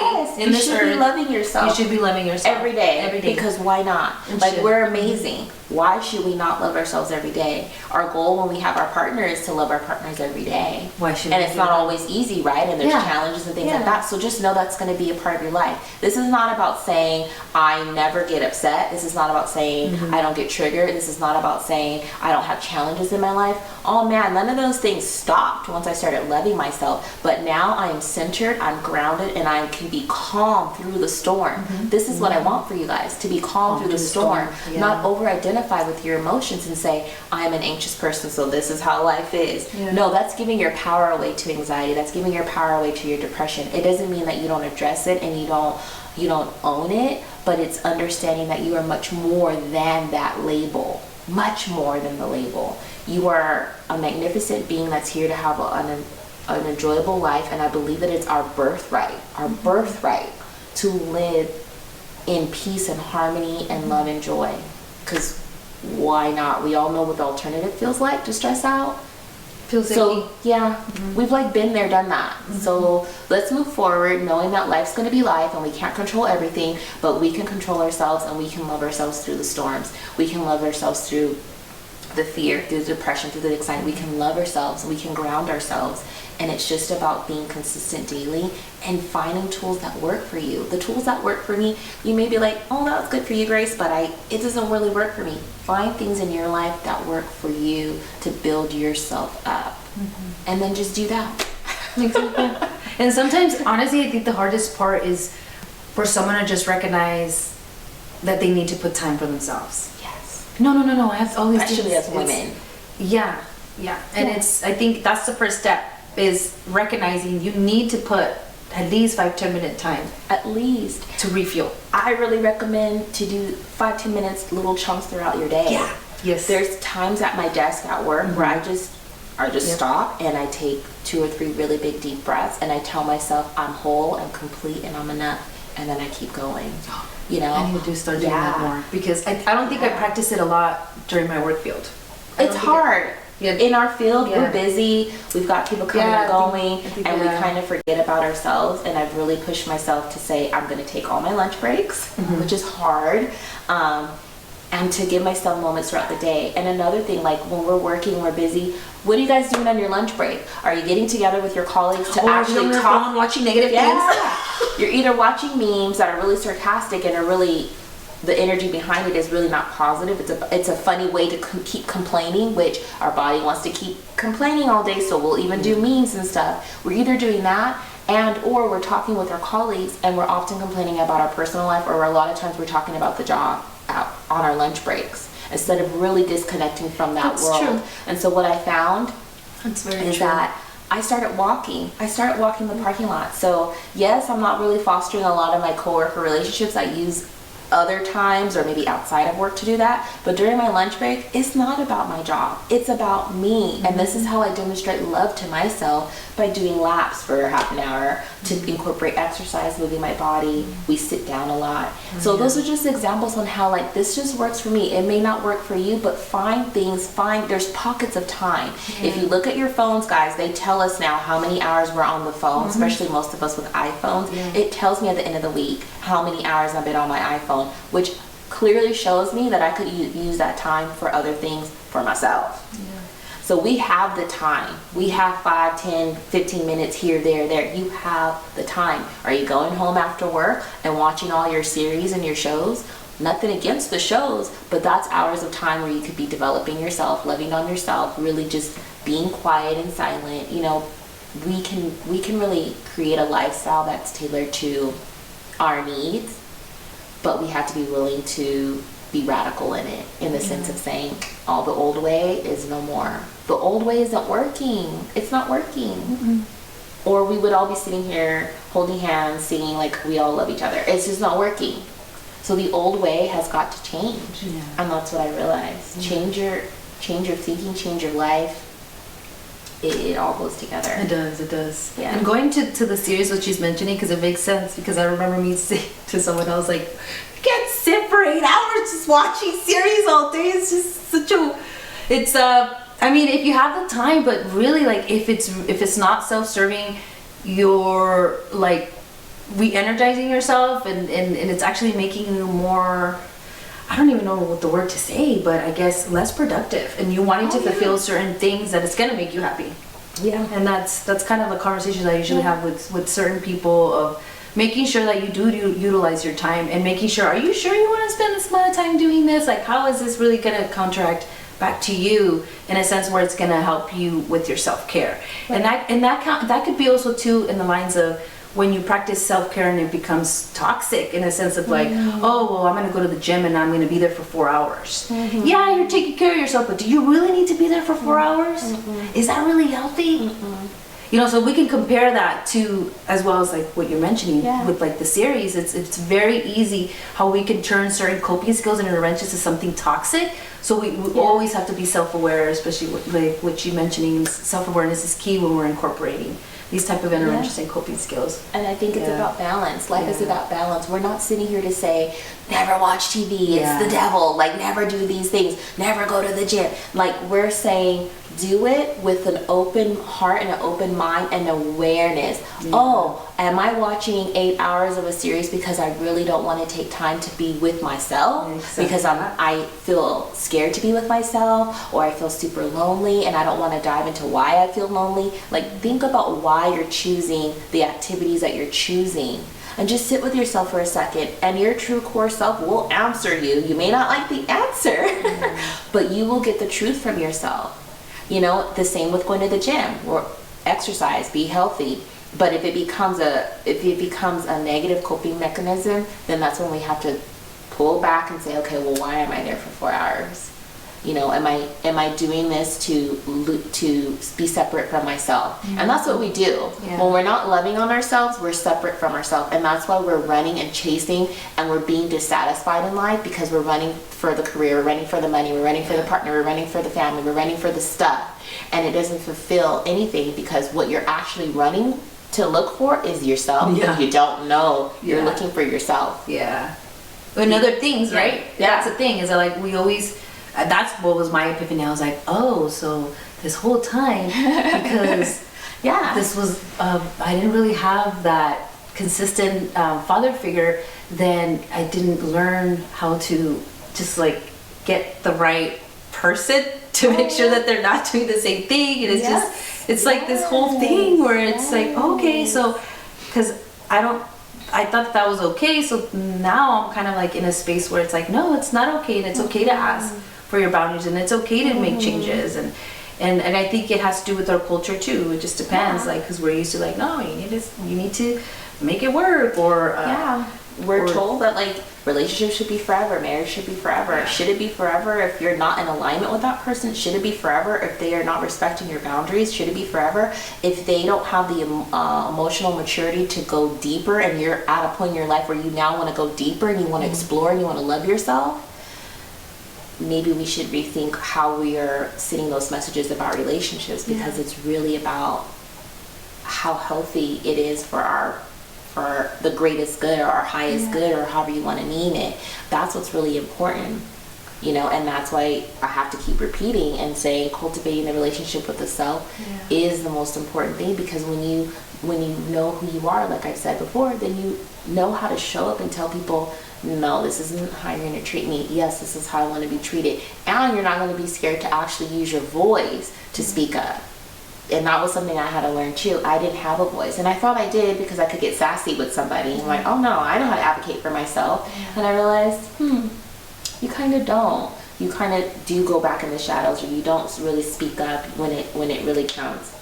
in this earth. You should be loving yourself. You should be loving yourself every day. Every day. Because why not? Like, we're amazing. Why should we not love ourselves every day? Our goal when we have our partner is to love our partners every day. Why should? And it's not always easy, right? And there's challenges and things like that. So just know that's going to be a part of your life. This is not about saying I never get upset. This is not about saying I don't get triggered. This is not about saying I don't have challenges in my life. Oh man, none of those things stopped once I started loving myself. But now I am centered, I'm grounded, and I can be calm through the storm. This is what I want for you guys, to be calm through the storm. Not over-identify with your emotions and say, I'm an anxious person, so this is how life is. No, that's giving your power away to anxiety. That's giving your power away to your depression. It doesn't mean that you don't address it and you don't own it, but it's understanding that you are much more than that label. Much more than the label. You are a magnificent being that's here to have an enjoyable life, and I believe that it's our birthright to live in peace and harmony and love and joy. Because why not? We all know what the alternative feels like, to stress out. So we've like been there, done that. So let's move forward knowing that life's going to be life and we can't control everything, but we can control ourselves, and we can love ourselves through the storms. We can love ourselves through the fear, through the depression, through the anxiety. We can love ourselves, we can ground ourselves. And it's just about being consistent daily and finding tools that work for you. The tools that work for me, you may be like, oh, that's good for you, Grace, but it doesn't really work for me. Find things in your life that work for you to build yourself up. And then just do that. Exactly. And sometimes, honestly, I think the hardest part is for someone to just recognize that they need to put time for themselves. Yes. No, I have to always Especially as women. Yeah. And I think that's the first step, is recognizing you need to put at least 5-10 minute time. At least. To refuel. I really recommend to do 5-10 minutes, little chunks throughout your day. Yeah. Yes. There's times at my desk at work where I just stop and I take 2 or 3 really big deep breaths and I tell myself I'm whole, I'm complete, and I'm enough, and then I keep going. You know, I need to start doing that more, because I don't think I practice it a lot during my work field. It's hard. In our field, we're busy. We've got people coming and going, and we kind of forget about ourselves. And I've really pushed myself to say I'm going to take all my lunch breaks, which is hard, and to give myself moments throughout the day. And another thing, like when we're working, we're busy. What are you guys doing on your lunch break? Are you getting together with your colleagues to actually talk? Watching negative things? You're either watching memes that are really sarcastic and are really, the energy behind it is really not positive. It's a funny way to keep complaining, which our body wants to keep complaining all day, so we'll even do memes and stuff. We're either doing that, or we're talking with our colleagues and we're often complaining about our personal life, or a lot of times we're talking about the job out on our lunch breaks, instead of really disconnecting from that world. True. And so what I found is that I started walking the parking lot. So yes, I'm not really fostering a lot of my coworker relationships. I use other times or maybe outside of work to do that, but during my lunch break, it's not about my job, it's about me. And this is how I demonstrate love to myself, by doing laps for half an hour, to incorporate exercise, moving my body. We sit down a lot. So those are just examples on how, like, this just works for me. It may not work for you, but there's pockets of time. If you look at your phones, guys, they tell us now how many hours we're on the phone, especially most of us with iPhones. It tells me at the end of the week how many hours I've been on my iPhone, which clearly shows me that I could use that time for other things for myself. So we have the time. We have 5, 10, 15 minutes here, there. You have the time. Are you going home after work and watching all your series and your shows? Nothing against the shows, but that's hours of time where you could be developing yourself, loving on yourself, really just being quiet and silent. You know, we can really create a lifestyle that's tailored to our needs, but we have to be willing to be radical in it, in the sense of saying, the old way is no more. The old way isn't working. It's not working. Or we would all be sitting here holding hands, singing like we all love each other. It's just not working. So the old way has got to change. And that's what I realized. Change your thinking, change your life. It all goes together. It does. Yeah. And going to the series what she's mentioning, because it makes sense, because I remember me saying to someone else, like, I can't sit for 8 hours just watching series all day. It's just such a, I mean, if you have the time, but really, like, if it's not self-serving, you're like re-energizing yourself, and it's actually making you more, I don't even know what the word to say, but I guess less productive, and you wanting to fulfill certain things that it's gonna make you happy. And that's kind of the conversations I usually have with certain people, of making sure that you do utilize your time, and making sure, are you sure you want to spend this amount of time doing this? Like, how is this really gonna counteract back to you in a sense where it's gonna help you with your self-care? And that could be also too in the lines of when you practice self-care and it becomes toxic, in a sense of like, oh, well, I'm gonna go to the gym and I'm gonna be there for 4 hours. Yeah, you're taking care of yourself, but do you really need to be there for 4 hours? Is that really healthy? You know, so we can compare that to, as well as like what you're mentioning with like the series. It's very easy how we can turn certain coping skills and interventions to something toxic. So we always have to be self-aware, especially like what you're mentioning. Self-awareness is key when we're incorporating these type of interventions and coping skills. And I think it's about balance. Life is about balance. We're not sitting here to say, never watch TV, it's the devil, like never do these things, never go to the gym. Like, we're saying, do it with an open heart and an open mind and awareness. Oh, am I watching 8 hours of a series because I really don't want to take time to be with myself? Because I feel scared to be with myself, or I feel super lonely and I don't want to dive into why I feel lonely. Like, think about why you're choosing the activities that you're choosing. And just sit with yourself for a second, and your true core self will answer you. You may not like the answer, but you will get the truth from yourself. You know, the same with going to the gym or exercise, be healthy. But if it becomes a negative coping mechanism, then that's when we have to pull back and say, okay, well, why am I there for 4 hours? You know, am I doing this to be separate from myself? And that's what we do. Yeah. When we're not loving on ourselves, we're separate from ourselves. And that's why we're running and chasing, and we're being dissatisfied in life, because we're running for the career, we're running for the money, we're running for the partner, we're running for the family, we're running for the stuff. And it doesn't fulfill anything, because what you're actually running to look for is yourself. Yeah. You don't know. You're Yeah. looking for yourself. Yeah. And other things, right? Yeah. That's the thing, is that like we always, that's what was my epiphany. I was like, oh, so this whole time, because Yeah. this was, I didn't really have that consistent father figure, then I didn't learn how to just like get the right person to make sure that they're not doing the same thing. And it's just, it's like this whole thing where it's like, okay, so, because I thought that was okay, so now I'm kind of like in a space where it's like, no, it's not okay, and it's okay to ask for your boundaries, and it's okay to make changes, and I think it has to do with our culture too. It just depends, like, because we're used to like, no, you need to make it work, or we're told that like relationships should be forever, marriage should be forever. Yeah. Should it be forever if you're not in alignment with that person? Should it be forever if they are not respecting your boundaries? Should it be forever if they don't have the emotional maturity to go deeper, and you're at a point in your life where you now want to go deeper and you want to explore and you want to love yourself? Maybe we should rethink how we are sending those messages about relationships, because it's really about how healthy it is for the greatest good, or our highest good, or however you want to name it. That's what's really important, you know. And that's why I have to keep repeating and saying cultivating the relationship with the self is the most important thing, because when you know who you are, like I've said before, then you know how to show up and tell people, no, this isn't how you're going to treat me. Yes, this is how I want to be treated. And you're not going to be scared to actually use your voice to speak up. And that was something I had to learn too. I didn't have a voice, and I thought I did because I could get sassy with somebody. I'm like, oh no, I know how to advocate for myself. And I realized, you kind of don't. You kind of do go back in the shadows, or you don't really speak up when it really counts.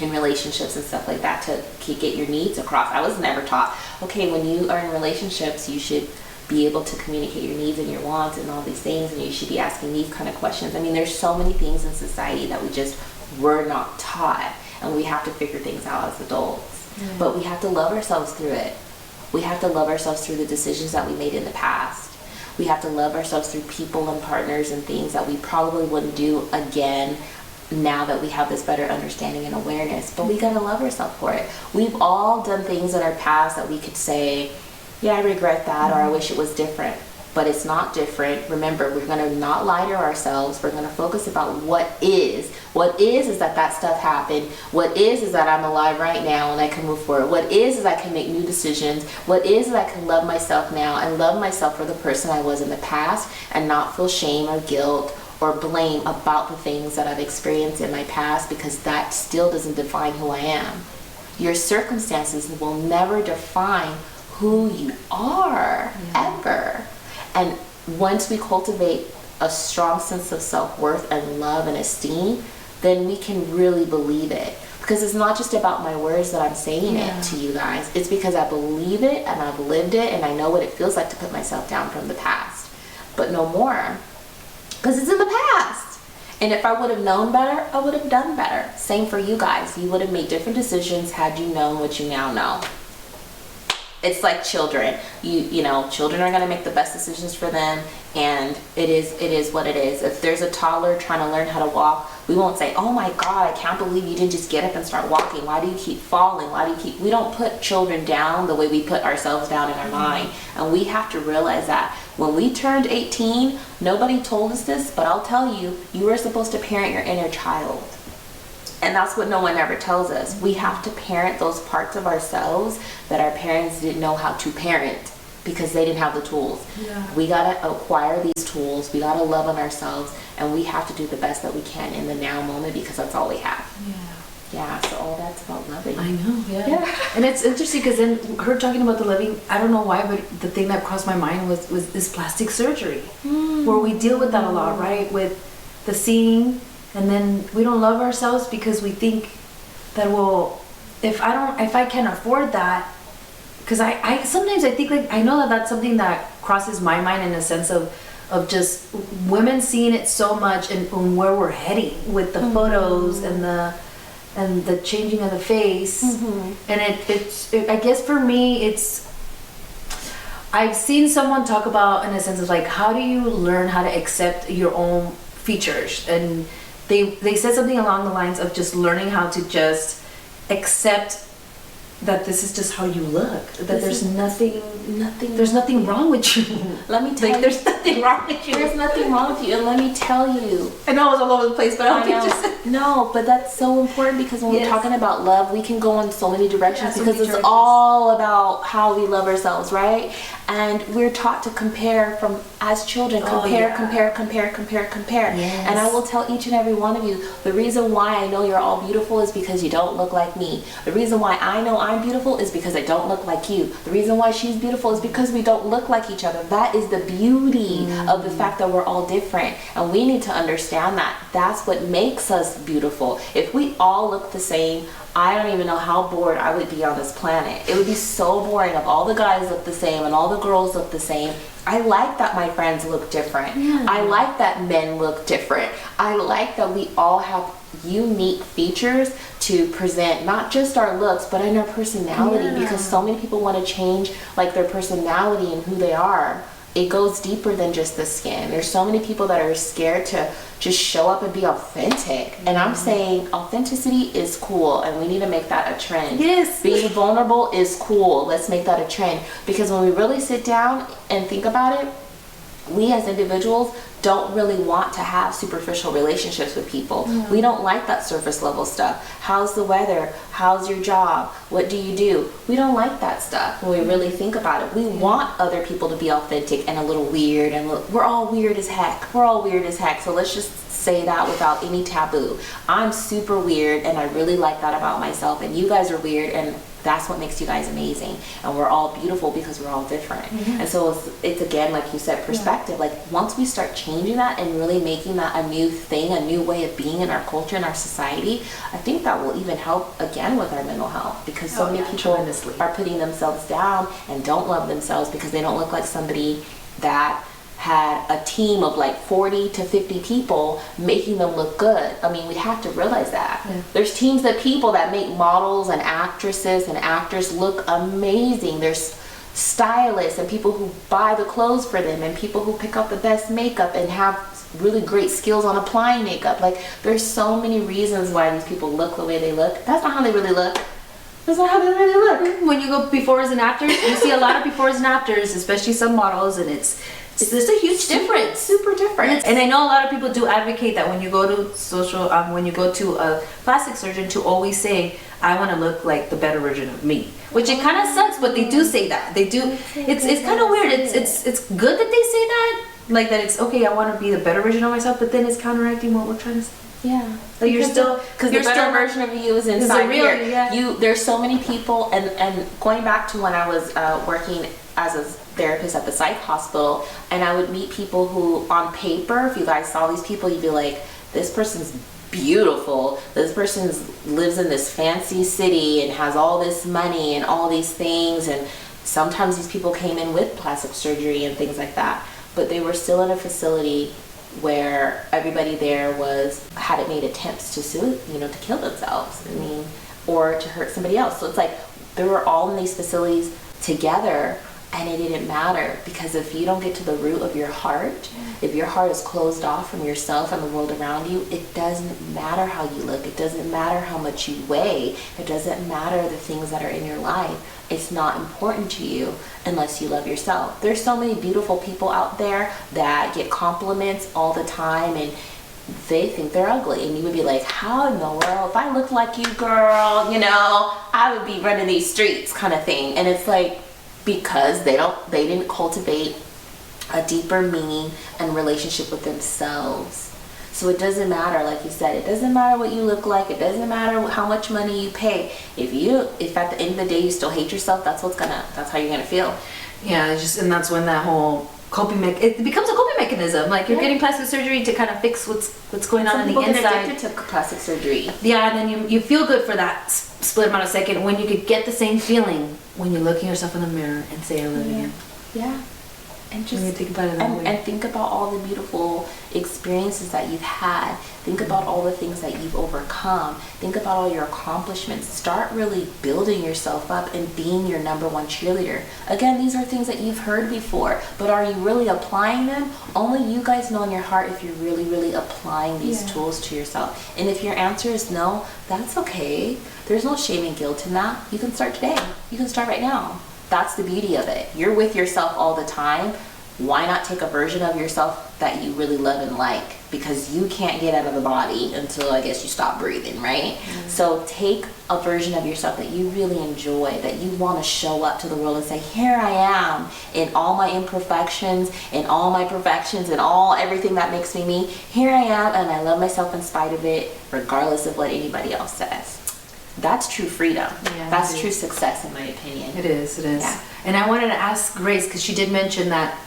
In relationships and stuff like that, to get your needs across. I was never taught, okay, when you are in relationships, you should be able to communicate your needs and your wants and all these things, and you should be asking these kind of questions. I mean, there's so many things in society that we just were not taught, and we have to figure things out as adults. But we have to love ourselves through it. We have to love ourselves through the decisions that we made in the past. We have to love ourselves through people and partners and things that we probably wouldn't do again, now that we have this better understanding and awareness. But we gotta love ourselves for it. We've all done things in our past that we could say, yeah, I regret that, or I wish it was different. But it's not different. Remember, we're gonna not lie to ourselves. We're gonna focus about what is. What is that stuff happened. What is that I'm alive right now and I can move forward. What is I can make new decisions. What is I can love myself now and love myself for the person I was in the past, and not feel shame or guilt or blame about the things that I've experienced in my past, because that still doesn't define who I am. Your circumstances will never define who you are, ever. And once we cultivate a strong sense of self-worth and love and esteem, then we can really believe it. Because it's not just about my words that I'm saying it to you guys. It's because I believe it and I've lived it, and I know what it feels like to put myself down from the past. But no more. Because it's in the past. And if I would have known better, I would have done better. Same for you guys. You would have made different decisions had you known what you now know. It's like children. You know, children are going to make the best decisions for them, and it is what it is. If there's a toddler trying to learn how to walk, we won't say, oh my God, I can't believe you didn't just get up and start walking. Why do you keep falling? We don't put children down the way we put ourselves down in our mind. And we have to realize that when we turned 18, nobody told us this, but I'll tell you, you were supposed to parent your inner child. And that's what no one ever tells us. We have to parent those parts of ourselves that our parents didn't know how to parent, because they didn't have the tools. We gotta acquire these tools. We gotta love on ourselves, and we have to do the best that we can in the now moment, because that's all we have. So all that's about loving. I know, And it's interesting, because then her talking about the loving, I don't know why, but the thing that crossed my mind was this plastic surgery, where we deal with that a lot, right? With the seeing. And then we don't love ourselves because we think that, well, if I can't afford that, because I sometimes I think, like, I know that that's something that crosses my mind in a sense of just women seeing it so much and where we're heading with the photos and the changing of the face. And it's I guess for me, I've seen someone talk about in a sense of like, how do you learn how to accept your own features? And they said something along the lines of just learning how to just accept that this is just how you look, that there's nothing wrong with you. Let me tell you, there's nothing wrong with you. There's nothing wrong with you, and let me tell you. I know I was all over the place, but I don't think just no, but that's so important because when we're talking about love, we can go in so many directions because it's directions. all about how we love ourselves, right? And we're taught to compare from as children, compare. Yes. And I will tell each and every one of you, the reason why I know you're all beautiful is because you don't look like me. The reason why I know I'm beautiful is because I don't look like you. The reason why she's beautiful is because we don't look like each other. That is the beauty of the fact that we're all different, and we need to understand that. That's what makes us beautiful. If we all look the same, I don't even know how bored I would be on this planet. It would be so boring if all the guys look the same and all the girls look the same. I like that my friends look different. I like that men look different. I like that we all have unique features to present not just our looks but in our personality, because so many people want to change like their personality and who they are. It goes deeper than just the skin. There's so many people that are scared to just show up and be authentic. And I'm saying authenticity is cool, and we need to make that a trend. Yes. Being vulnerable is cool. Let's make that a trend. Because when we really sit down and think about it, we as individuals don't really want to have superficial relationships with people. We don't like that surface level stuff. How's the weather? How's your job? What do you do? We don't like that stuff when we really think about it. We want other people to be authentic and a little weird, and we're all weird as heck. We're all weird as heck. So let's just say that without any taboo. I'm super weird, and I really like that about myself, and you guys are weird, and that's what makes you guys amazing. And we're all beautiful because we're all different. And so it's again, like you said, perspective. Like once we start changing that and really making that a new thing, a new way of being in our culture and our society, I think that will even help again with our mental health, because so many people are putting themselves down and don't love themselves because they don't look like somebody that had a team of like 40 to 50 people making them look good. I mean, we have to realize that. There's teams of people that make models and actresses and actors look amazing. There's stylists and people who buy the clothes for them, and people who pick out the best makeup and have really great skills on applying makeup. Like there's so many reasons why these people look the way they look. That's not how they really look. That's not how they really look. When you go befores and afters, you see a lot of befores and afters, especially some models, and there's a huge difference. Super different. And I know a lot of people do advocate that when you go to when you go to a plastic surgeon, to always say, I want to look like the better version of me. Which it kind of sucks, but they do say that. They do. It's kind of weird. It's good that they say that. Like that it's okay, I want to be the better version of myself, but then it's counteracting what we're trying to say. Yeah, like you're still, because the better version of you is inside here. Yeah. There's so many people, and going back to when I was working as a therapist at the psych hospital, and I would meet people who, on paper, if you guys saw these people, you'd be like, this person's beautiful. This person lives in this fancy city and has all this money and all these things, and sometimes these people came in with plastic surgery and things like that, but they were still in a facility where everybody there had made attempts to kill themselves. I mean, or to hurt somebody else. So it's like they were all in these facilities together, and it didn't matter, because if you don't get to the root of your heart, if your heart is closed off from yourself and the world around you, it doesn't matter how you look. It doesn't matter how much you weigh. It doesn't matter the things that are in your life. It's not important to you unless you love yourself. There's so many beautiful people out there that get compliments all the time, and they think they're ugly, and you would be like, how in the world, if I looked like you, girl, I would be running these streets, kind of thing. And it's like, because they didn't cultivate a deeper meaning and relationship with themselves. So it doesn't matter, like you said, it doesn't matter what you look like, it doesn't matter how much money you pay. If at the end of the day you still hate yourself, that's how you're gonna feel. Yeah, and that's when that whole it becomes a coping mechanism. Like you're getting plastic surgery to kind of fix what's going on in the inside. Some people get addicted to plastic surgery. Yeah, and then you feel good for that split amount of second, when you could get the same feeling when you're looking yourself in the mirror and say I love you. Yeah. And just when you think about it that way. and think about all the beautiful experiences that you've had. Think about all the things that you've overcome. Think about all your accomplishments. Start really building yourself up and being your number one cheerleader. Again, these are things that you've heard before, but are you really applying them? Only you guys know in your heart if you're really, really applying these tools to yourself. And if your answer is no, that's okay. There's no shame and guilt in that. You can start today. You can start right now. That's the beauty of it. You're with yourself all the time. Why not take a version of yourself that you really love and like? Because you can't get out of the body until, I guess, you stop breathing, right? So take a version of yourself that you really enjoy, that you want to show up to the world and say, here I am in all my imperfections, in all my perfections, and everything that makes me me. Here I am, and I love myself in spite of it, regardless of what anybody else says. That's true freedom. That's true success, in my opinion. It is. Yeah. And I wanted to ask Grace, because she did mention that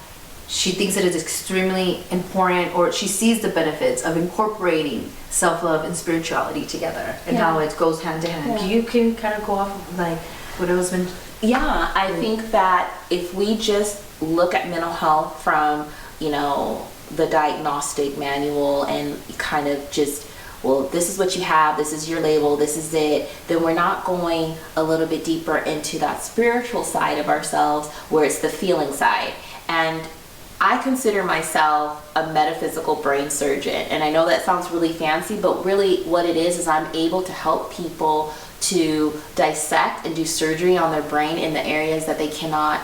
she thinks it is extremely important, or she sees the benefits of incorporating self-love and spirituality together, and how it goes hand to hand. You can kind of go off of like what I was mentioning. Yeah, I think that if we just look at mental health from, the diagnostic manual and kind of just, well, this is what you have, this is your label, this is it, then we're not going a little bit deeper into that spiritual side of ourselves, where it's the feeling side. And I consider myself a metaphysical brain surgeon. And I know that sounds really fancy, but really what it is I'm able to help people to dissect and do surgery on their brain in the areas that they cannot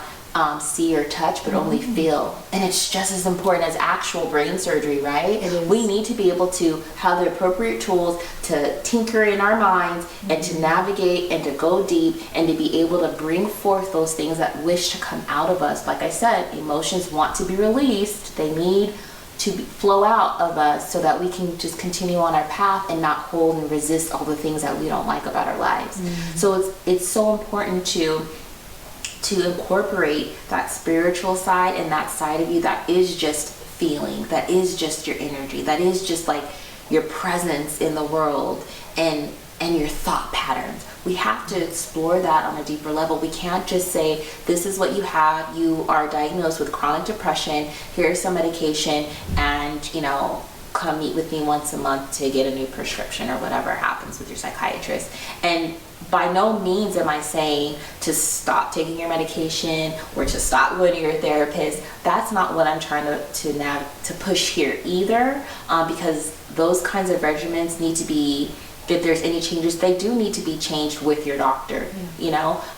see or touch, but only feel. And it's just as important as actual brain surgery, right? We need to be able to have the appropriate tools to tinker in our minds and to navigate and to go deep and to be able to bring forth those things that wish to come out of us. Like I said, emotions want to be released. They need to flow out of us so that we can just continue on our path and not hold and resist all the things that we don't like about our lives. So it's so important to incorporate that spiritual side and that side of you that is just feeling, that is just your energy, that is just like your presence in the world and your thought patterns. We have to explore that on a deeper level. We can't just say, this is what you have, you are diagnosed with chronic depression, here's some medication, and come meet with me once a month to get a new prescription, or whatever happens with your psychiatrist. And by no means am I saying to stop taking your medication or to stop going to your therapist. That's not what I'm trying to push here either, because those kinds of regimens need to be, if there's any changes, they do need to be changed with your doctor,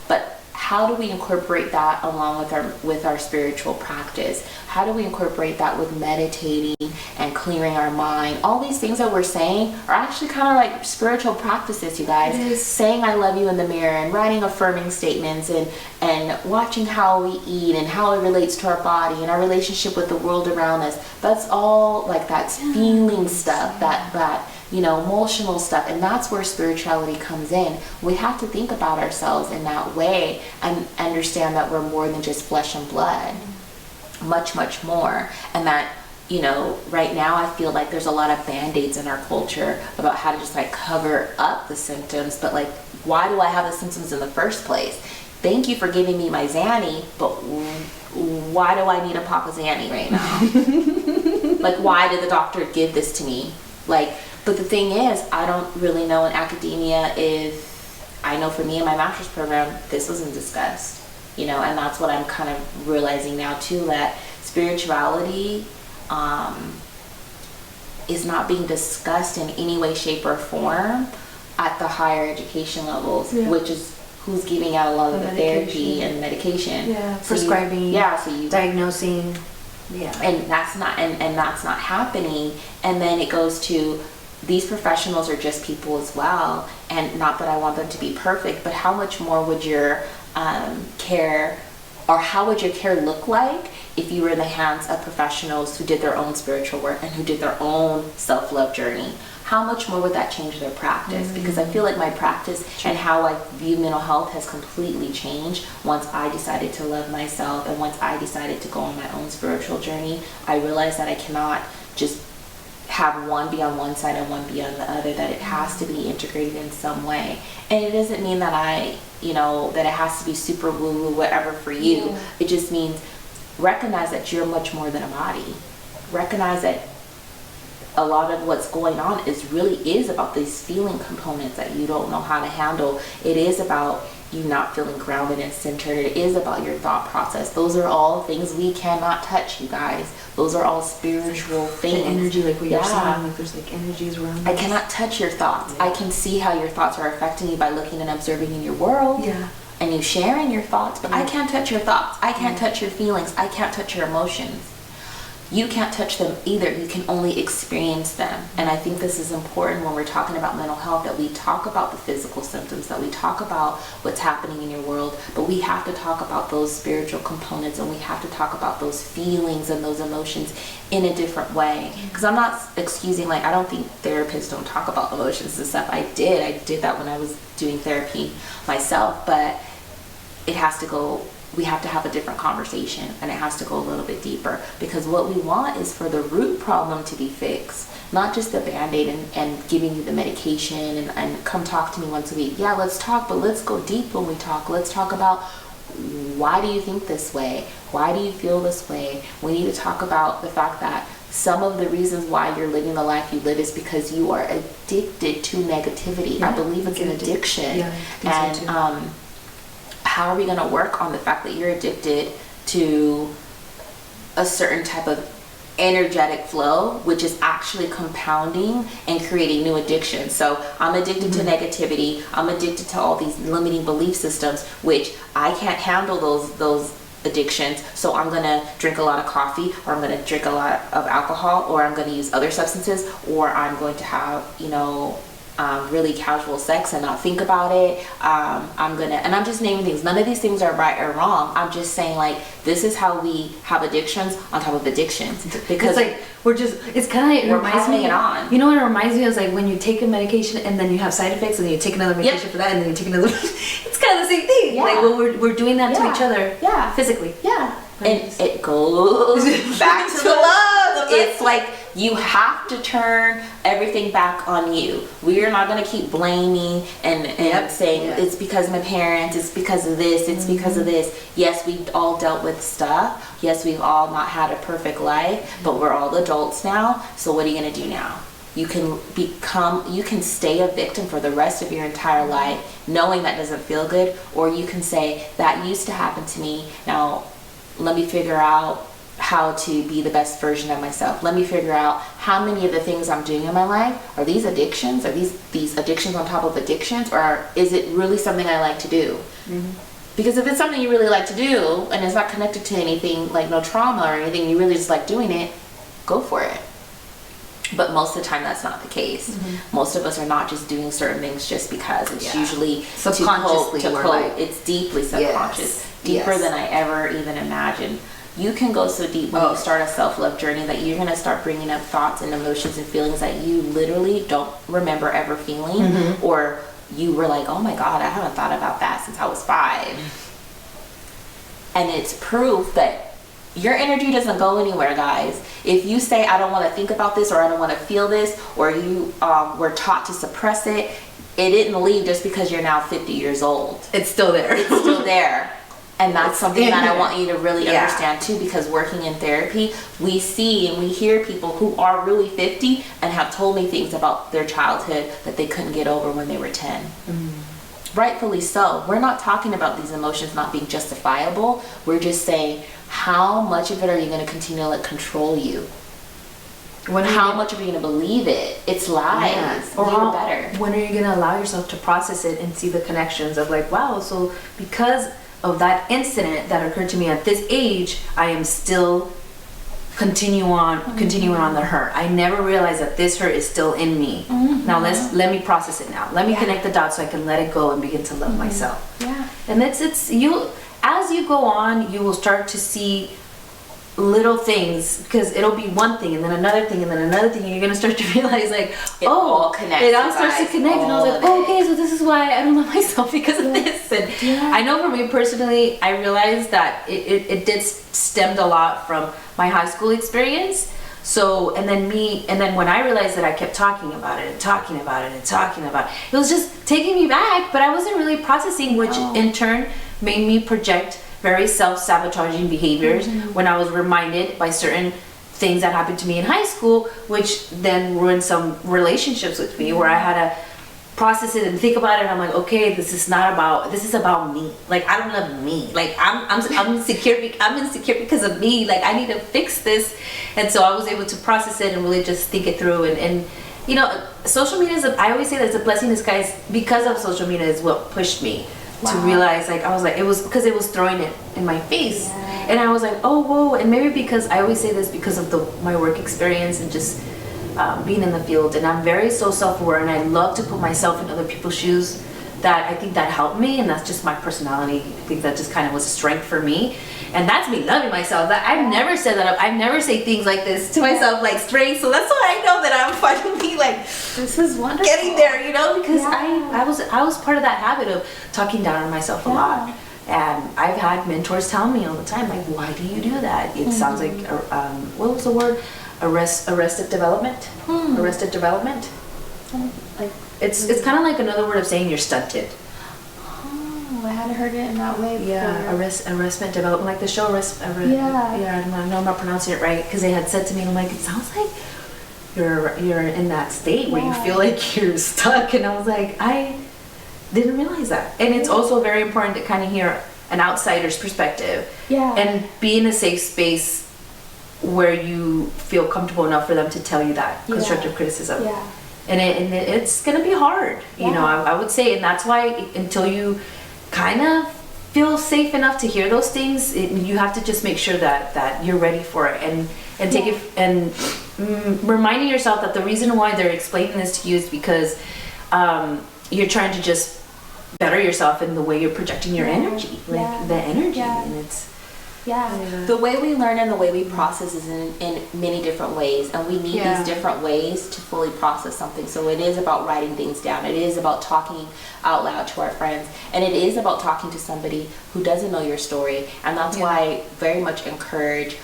but how do we incorporate that along with our spiritual practice? How do we incorporate that with meditating and clearing our mind? All these things that we're saying are actually kind of like spiritual practices, you guys. Saying I love you in the mirror and writing affirming statements and watching how we eat and how it relates to our body and our relationship with the world around us. That's all like that's feeling stuff, that emotional stuff, and that's where spirituality comes in. We have to think about ourselves in that way and understand that we're more than just flesh and blood, much, much more. And that, right now I feel like there's a lot of band-aids in our culture about how to just like cover up the symptoms, but like, why do I have the symptoms in the first place? Thank you for giving me my Xanny, but why do I need a Papa Xanny right now? Like, why did the doctor give this to me? But the thing is, I don't really know in academia I know for me in my master's program, this wasn't discussed, and that's what I'm kind of realizing now too, that spirituality is not being discussed in any way, shape, or form at the higher education levels, which is who's giving out a lot of the therapy and medication. Prescribing, so you diagnosing. And that's not happening. And then it goes to, these professionals are just people as well, and not that I want them to be perfect, but how much more would your care, or how would your care look like if you were in the hands of professionals who did their own spiritual work and who did their own self-love journey? How much more would that change their practice? Because I feel like my practice and how I view mental health has completely changed once I decided to love myself, and once I decided to go on my own spiritual journey. I realized that I cannot just have one be on one side and one be on the other, that it has to be integrated in some way. And it doesn't mean that that it has to be super woo-woo whatever for you. It just means recognize that you're much more than a body. Recognize that a lot of what's going on is about these feeling components that you don't know how to handle. It is about you not feeling grounded and centered. It is about your thought process. Those are all things we cannot touch, you guys. Those are all spiritual things. The energy, like what you're saying, like there's like energies around I us. cannot touch your thoughts. I can see how your thoughts are affecting you by looking and observing in your world. And you sharing your thoughts, but I can't touch your thoughts. I can't touch your feelings. I can't touch your emotions. You can't touch them either. You can only experience them. And I think this is important when we're talking about mental health, that we talk about the physical symptoms, that we talk about what's happening in your world, but we have to talk about those spiritual components, and we have to talk about those feelings and those emotions in a different way. Because I'm not excusing, like, I don't think therapists don't talk about emotions and stuff. I did that when I was doing therapy myself, but it has to go, we have to have a different conversation, and it has to go a little bit deeper, because what we want is for the root problem to be fixed, not just the band-aid and giving you the medication and come talk to me once a week. Yeah, let's talk, but let's go deep when we talk. Let's talk about, why do you think this way? Why do you feel this way? We need to talk about the fact that some of the reasons why you're living the life you live is because you are addicted to negativity. I believe it's an addiction. And how are we going to work on the fact that you're addicted to a certain type of energetic flow, which is actually compounding and creating new addictions? So I'm addicted to negativity. I'm addicted to all these limiting belief systems, which I can't handle those addictions. So I'm going to drink a lot of coffee, or I'm going to drink a lot of alcohol, or I'm going to use other substances, or I'm going to have, really casual sex and not think about it. And I'm just naming things. None of these things are right or wrong. I'm just saying, like, this is how we have addictions on top of addictions. Because it's kind of, it reminds me, you know what it reminds me of, is like when you take a medication and then you have side effects, and then you take another medication for that, and then you take another. It's kind of the same thing. Like, well, we're doing that to each other. Physically. And it goes back to the love. It's like, you have to turn everything back on you. We are not going to keep blaming and saying it's because of my parents, it's because of this, it's because of this. Yes, we've all dealt with stuff. Yes, we've all not had a perfect life, but we're all adults now. So what are you going to do now? You can stay a victim for the rest of your entire life, knowing that doesn't feel good, or you can say, that used to happen to me. Now, let me figure out how to be the best version of myself. Let me figure out how many of the things I'm doing in my life are these addictions, are these addictions on top of addictions, or is it really something I like to do? Because if it's something you really like to do and it's not connected to anything, like no trauma or anything, you really just like doing it, go for it. But most of the time that's not the case. Most of us are not just doing certain things just because. It's usually subconsciously to cope. It's deeply subconscious, deeper than I ever even imagined. You can go so deep when you start a self-love journey that you're going to start bringing up thoughts and emotions and feelings that you literally don't remember ever feeling, or you were like, oh my God, I haven't thought about that since I was 5. And it's proof that your energy doesn't go anywhere, guys. If you say, I don't want to think about this, or I don't want to feel this, or you were taught to suppress it, it didn't leave just because you're now 50 years old. It's still there. It's still there. And that's something that I want you to really understand too, because working in therapy, we see and we hear people who are really 50 and have told me things about their childhood that they couldn't get over when they were 10. Rightfully so. We're not talking about these emotions not being justifiable. We're just saying, how much of it are you going to continue to let control you? How much are you going to believe it? It's lies. Or how better. When are you going to allow yourself to process it and see the connections of, like, wow, so because of that incident that occurred to me at this age, I am still continuing on the hurt. I never realized that this hurt is still in me. Now let me process it now. Let me connect the dots so I can let it go and begin to love myself. And it's you, as you go on, you will start to see little things, because it'll be one thing and then another thing and then another thing, and you're gonna start to realize, like, it all connects. It all starts to connect, and I was like, oh, okay, so this is why I don't love myself, because of this. And I know for me personally, I realized that it did stemmed a lot from my high school experience. So and then when I realized that I kept talking about it and talking about it and talking about it, it was just taking me back, but I wasn't really processing, which in turn made me project very self-sabotaging behaviors when I was reminded by certain things that happened to me in high school, which then ruined some relationships with me, where I had to process it and think about it. And I'm like, okay, this is about me. Like, I don't love me. Like, I'm insecure. I'm insecure because of me. Like, I need to fix this. And so I was able to process it and really just think it through. And you know, social media I always say that it's a blessing in disguise. Because of social media is what pushed me to realize, like, I was like, it was because it was throwing it in my face. And I was like, oh, whoa. And maybe because I always say this because of my work experience and just being in the field, and I'm very self-aware, and I love to put myself in other people's shoes. That I think that helped me, and that's just my personality. I think that just kind of was a strength for me, and that's me loving myself. That I've never said that. I've never say things like this to myself, like strength. So that's why I know that I'm finally like, this is wonderful, getting there, you know, because I was part of that habit of talking down on myself a lot. And I've had mentors tell me all the time, like, why do you do that? It sounds like what was the word? Arrested development. Arrested development. Like, it's kind of like another word of saying you're stunted. Oh, I hadn't heard it in that way before. Yeah, arrestment development, like the show yeah, I know I'm not pronouncing it right, because they had said to me, and I'm like, it sounds like you're in that state where you feel like you're stuck. And I was like, I didn't realize that. And it's also very important to kind of hear an outsider's perspective. Yeah. And be in a safe space where you feel comfortable enough for them to tell you that constructive criticism. Yeah. And it's gonna be hard, you know, I would say. And that's why until you kind of feel safe enough to hear those things, you have to just make sure that you're ready for it, and take it, and reminding yourself that the reason why they're explaining this to you is because you're trying to just better yourself in the way you're projecting your energy, like the energy. And it's the way we learn and the way we process is in many different ways, and we need these different ways to fully process something. So it is about writing things down, it is about talking out loud to our friends, and it is about talking to somebody who doesn't know your story. And that's why I very much encourage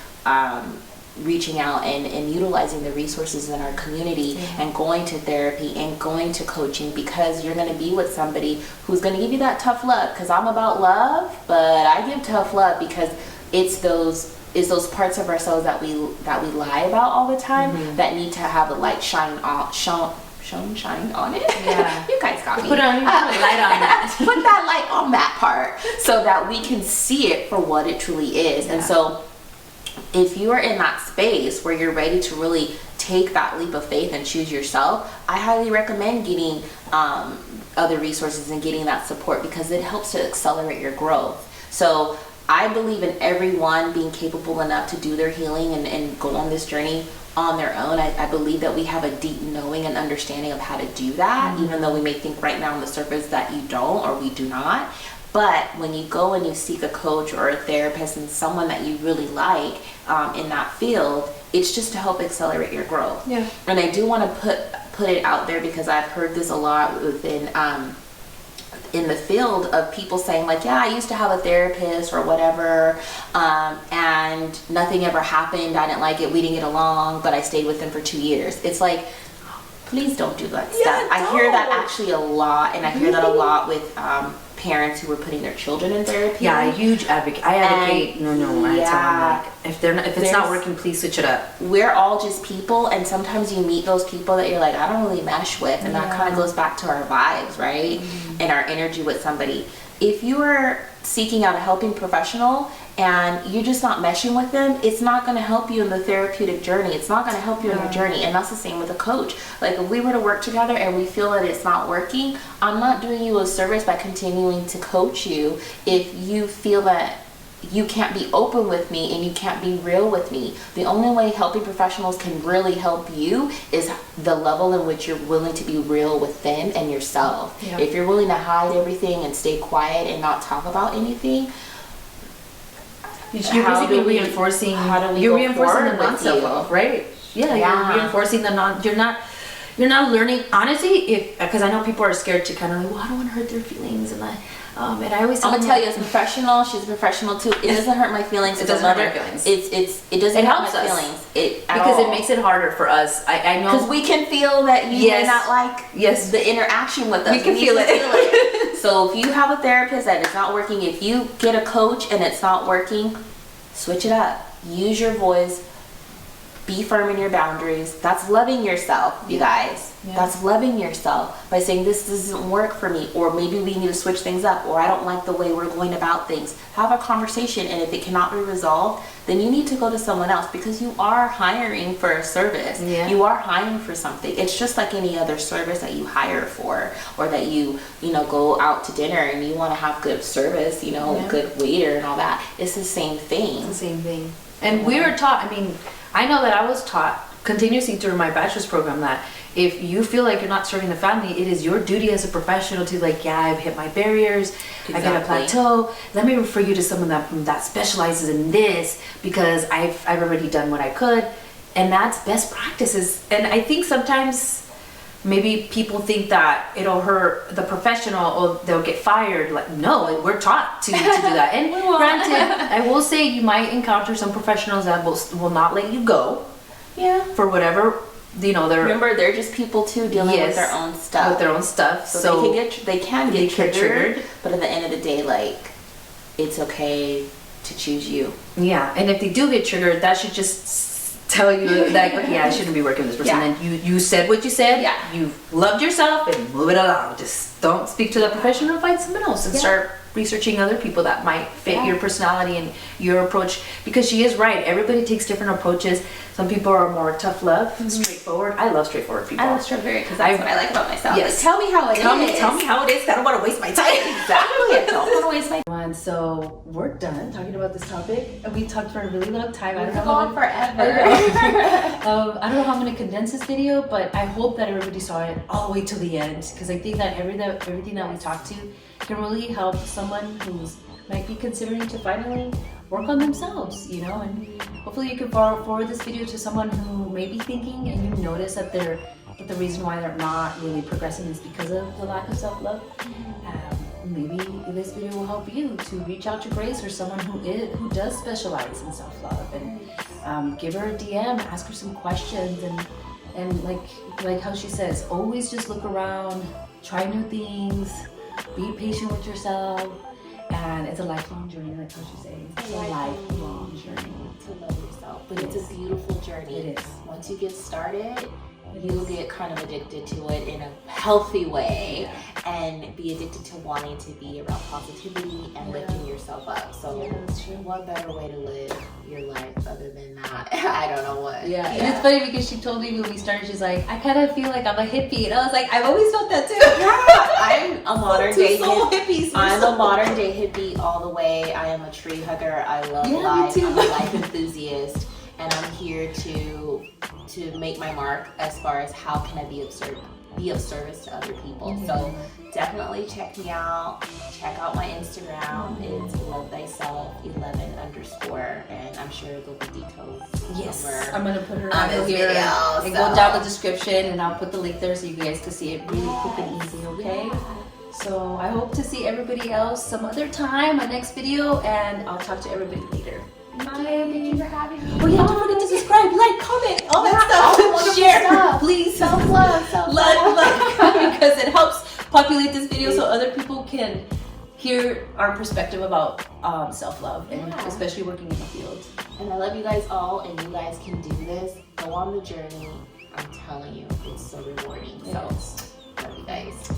reaching out and utilizing the resources in our community, and going to therapy and going to coaching, because you're going to be with somebody who's going to give you that tough love. Because I'm about love, but I give tough love because it's those parts of ourselves that we lie about all the time, that need to have the light shine on it. Yeah. You guys got me. Put a light on that. Put that light on that part so that we can see it for what it truly is. And so if you are in that space where you're ready to really take that leap of faith and choose yourself, I highly recommend getting other resources and getting that support, because it helps to accelerate your growth. So I believe in everyone being capable enough to do their healing and go on this journey on their own. I believe that we have a deep knowing and understanding of how to do that, even though we may think right now on the surface that you don't, or we do not. But when you go and you seek a coach or a therapist and someone that you really like in that field, it's just to help accelerate your growth. Yeah. And I do want to put it out there, because I've heard this a lot within in the field of people saying, like, yeah, I used to have a therapist or whatever, and nothing ever happened. I didn't like it. We didn't get along, but I stayed with them for 2 years. It's like, please don't do that stuff. I hear that actually a lot, and I hear that a lot with parents who were putting their children in therapy. Yeah, a huge advocate. I advocate. No. I tell them, like, if it's not working, please switch it up. We're all just people, and sometimes you meet those people that you're like, I don't really mesh with, and that kind of goes back to our vibes, right? And our energy with somebody. If you are seeking out a helping professional and you're just not meshing with them, it's not going to help you in the therapeutic journey. It's not going to help you in your journey. And that's the same with a coach. Like, if we were to work together and we feel that it's not working, I'm not doing you a service by continuing to coach you if you feel that you can't be open with me and you can't be real with me. The only way helping professionals can really help you is the level in which you're willing to be real with them and yourself. Yeah. If you're willing to hide everything and stay quiet and not talk about anything, you're basically reinforcing. You're reinforcing the non-self, right? Yeah, you're reinforcing the non. You're not learning. Honestly, because I know people are scared to kind of like, well, I don't want to hurt their feelings, and and I always. I'm gonna tell you, as a professional, she's a professional too. It doesn't hurt my feelings. It doesn't hurt my feelings. It doesn't hurt my feelings. Because it makes it harder for us. I know, because we can feel that you may not like the interaction with us. We can feel it. So if you have a therapist that is not working, if you get a coach and it's not working, switch it up. Use your voice. Be firm in your boundaries. That's loving yourself, you guys. Yeah. That's loving yourself by saying this doesn't work for me, or maybe we need to switch things up, or I don't like the way we're going about things. Have a conversation, and if it cannot be resolved, then you need to go to someone else, because you are hiring for a service. Yeah. You are hiring for something. It's just like any other service that you hire for, or that you go out to dinner and you want to have good service, good waiter and all that. It's the same thing. It's the same thing. And we were taught, I know that I was taught continuously through my bachelor's program that if you feel like you're not serving the family, it is your duty as a professional to I've hit my barriers, exactly. I got a plateau, let me refer you to someone that specializes in this, because I've already done what I could. And that's best practices. And I think sometimes maybe people think that it'll hurt the professional or they'll get fired. No, we're taught to do that. And granted, I will say you might encounter some professionals that will not let you go. Yeah. For whatever, remember, they're just people too, dealing with their own stuff. With their own stuff. So they can get triggered. But at the end of the day, it's okay to choose you. Yeah. And if they do get triggered, that should just tell you I shouldn't be working with this person. And you said what you said. Yeah. You loved yourself, and move it along. Just don't speak to that professional and find someone else, and start researching other people that might fit your personality and your approach, because she is right. Everybody takes different approaches. Some people are more tough love, straightforward. I love straightforward people. I love straightforward because that's what I like about myself. Yes. Tell me how it is. Tell me how it is. I don't want to waste my time. Exactly. I don't want to waste my time. So we're done talking about this topic. We talked for a really long time. We've gone forever. I don't know how I'm going to condense this video, but I hope that everybody saw it all the way till the end, because I think that everything that we talked to can really help someone who might be considering to finally work on themselves, and hopefully you can forward this video to someone who may be thinking, and you notice that the reason why they're not really progressing is because of the lack of self-love. Maybe this video will help you to reach out to Grace, or someone who does specialize in self-love, and give her a DM, ask her some questions, and like how she says, always just look around, try new things, be patient with yourself, and it's a lifelong journey, like how she's saying. It's a lifelong journey to love yourself, but it's a beautiful journey. It is. Once you get started, you'll get kind of addicted to it in a healthy way, and be addicted to wanting to be around positivity and lifting yourself up. So what better way to live your life other than that? I don't know what. Yeah. And it's funny because she told me when we started, she's like, I kind of feel like I'm a hippie, and I was like, I've always felt that too. I'm a modern day hippie. I'm a modern day hippie all the way. I am a tree hugger. I love life. I'm a life enthusiast, and I'm here to make my mark as far as how can I be of service to other people. So definitely check me out. Check out my Instagram. It's lovethyself11_, and I'm sure there'll be details. Yes, I'm gonna put her on this video and go down the description, and I'll put the link there so you guys can see it really quick and easy. Okay. So I hope to see everybody else some other time, my next video, and I'll talk to everybody later. Bye. Thank you for having me. Oh yeah, don't forget to subscribe, like, comment, all that stuff. Share, please. Self-love. Because it helps populate this video so other people can hear our perspective about self-love, and especially working in the field. And I love you guys all, and you guys can do this. Go on the journey. I'm telling you, it's so rewarding. So, love you guys.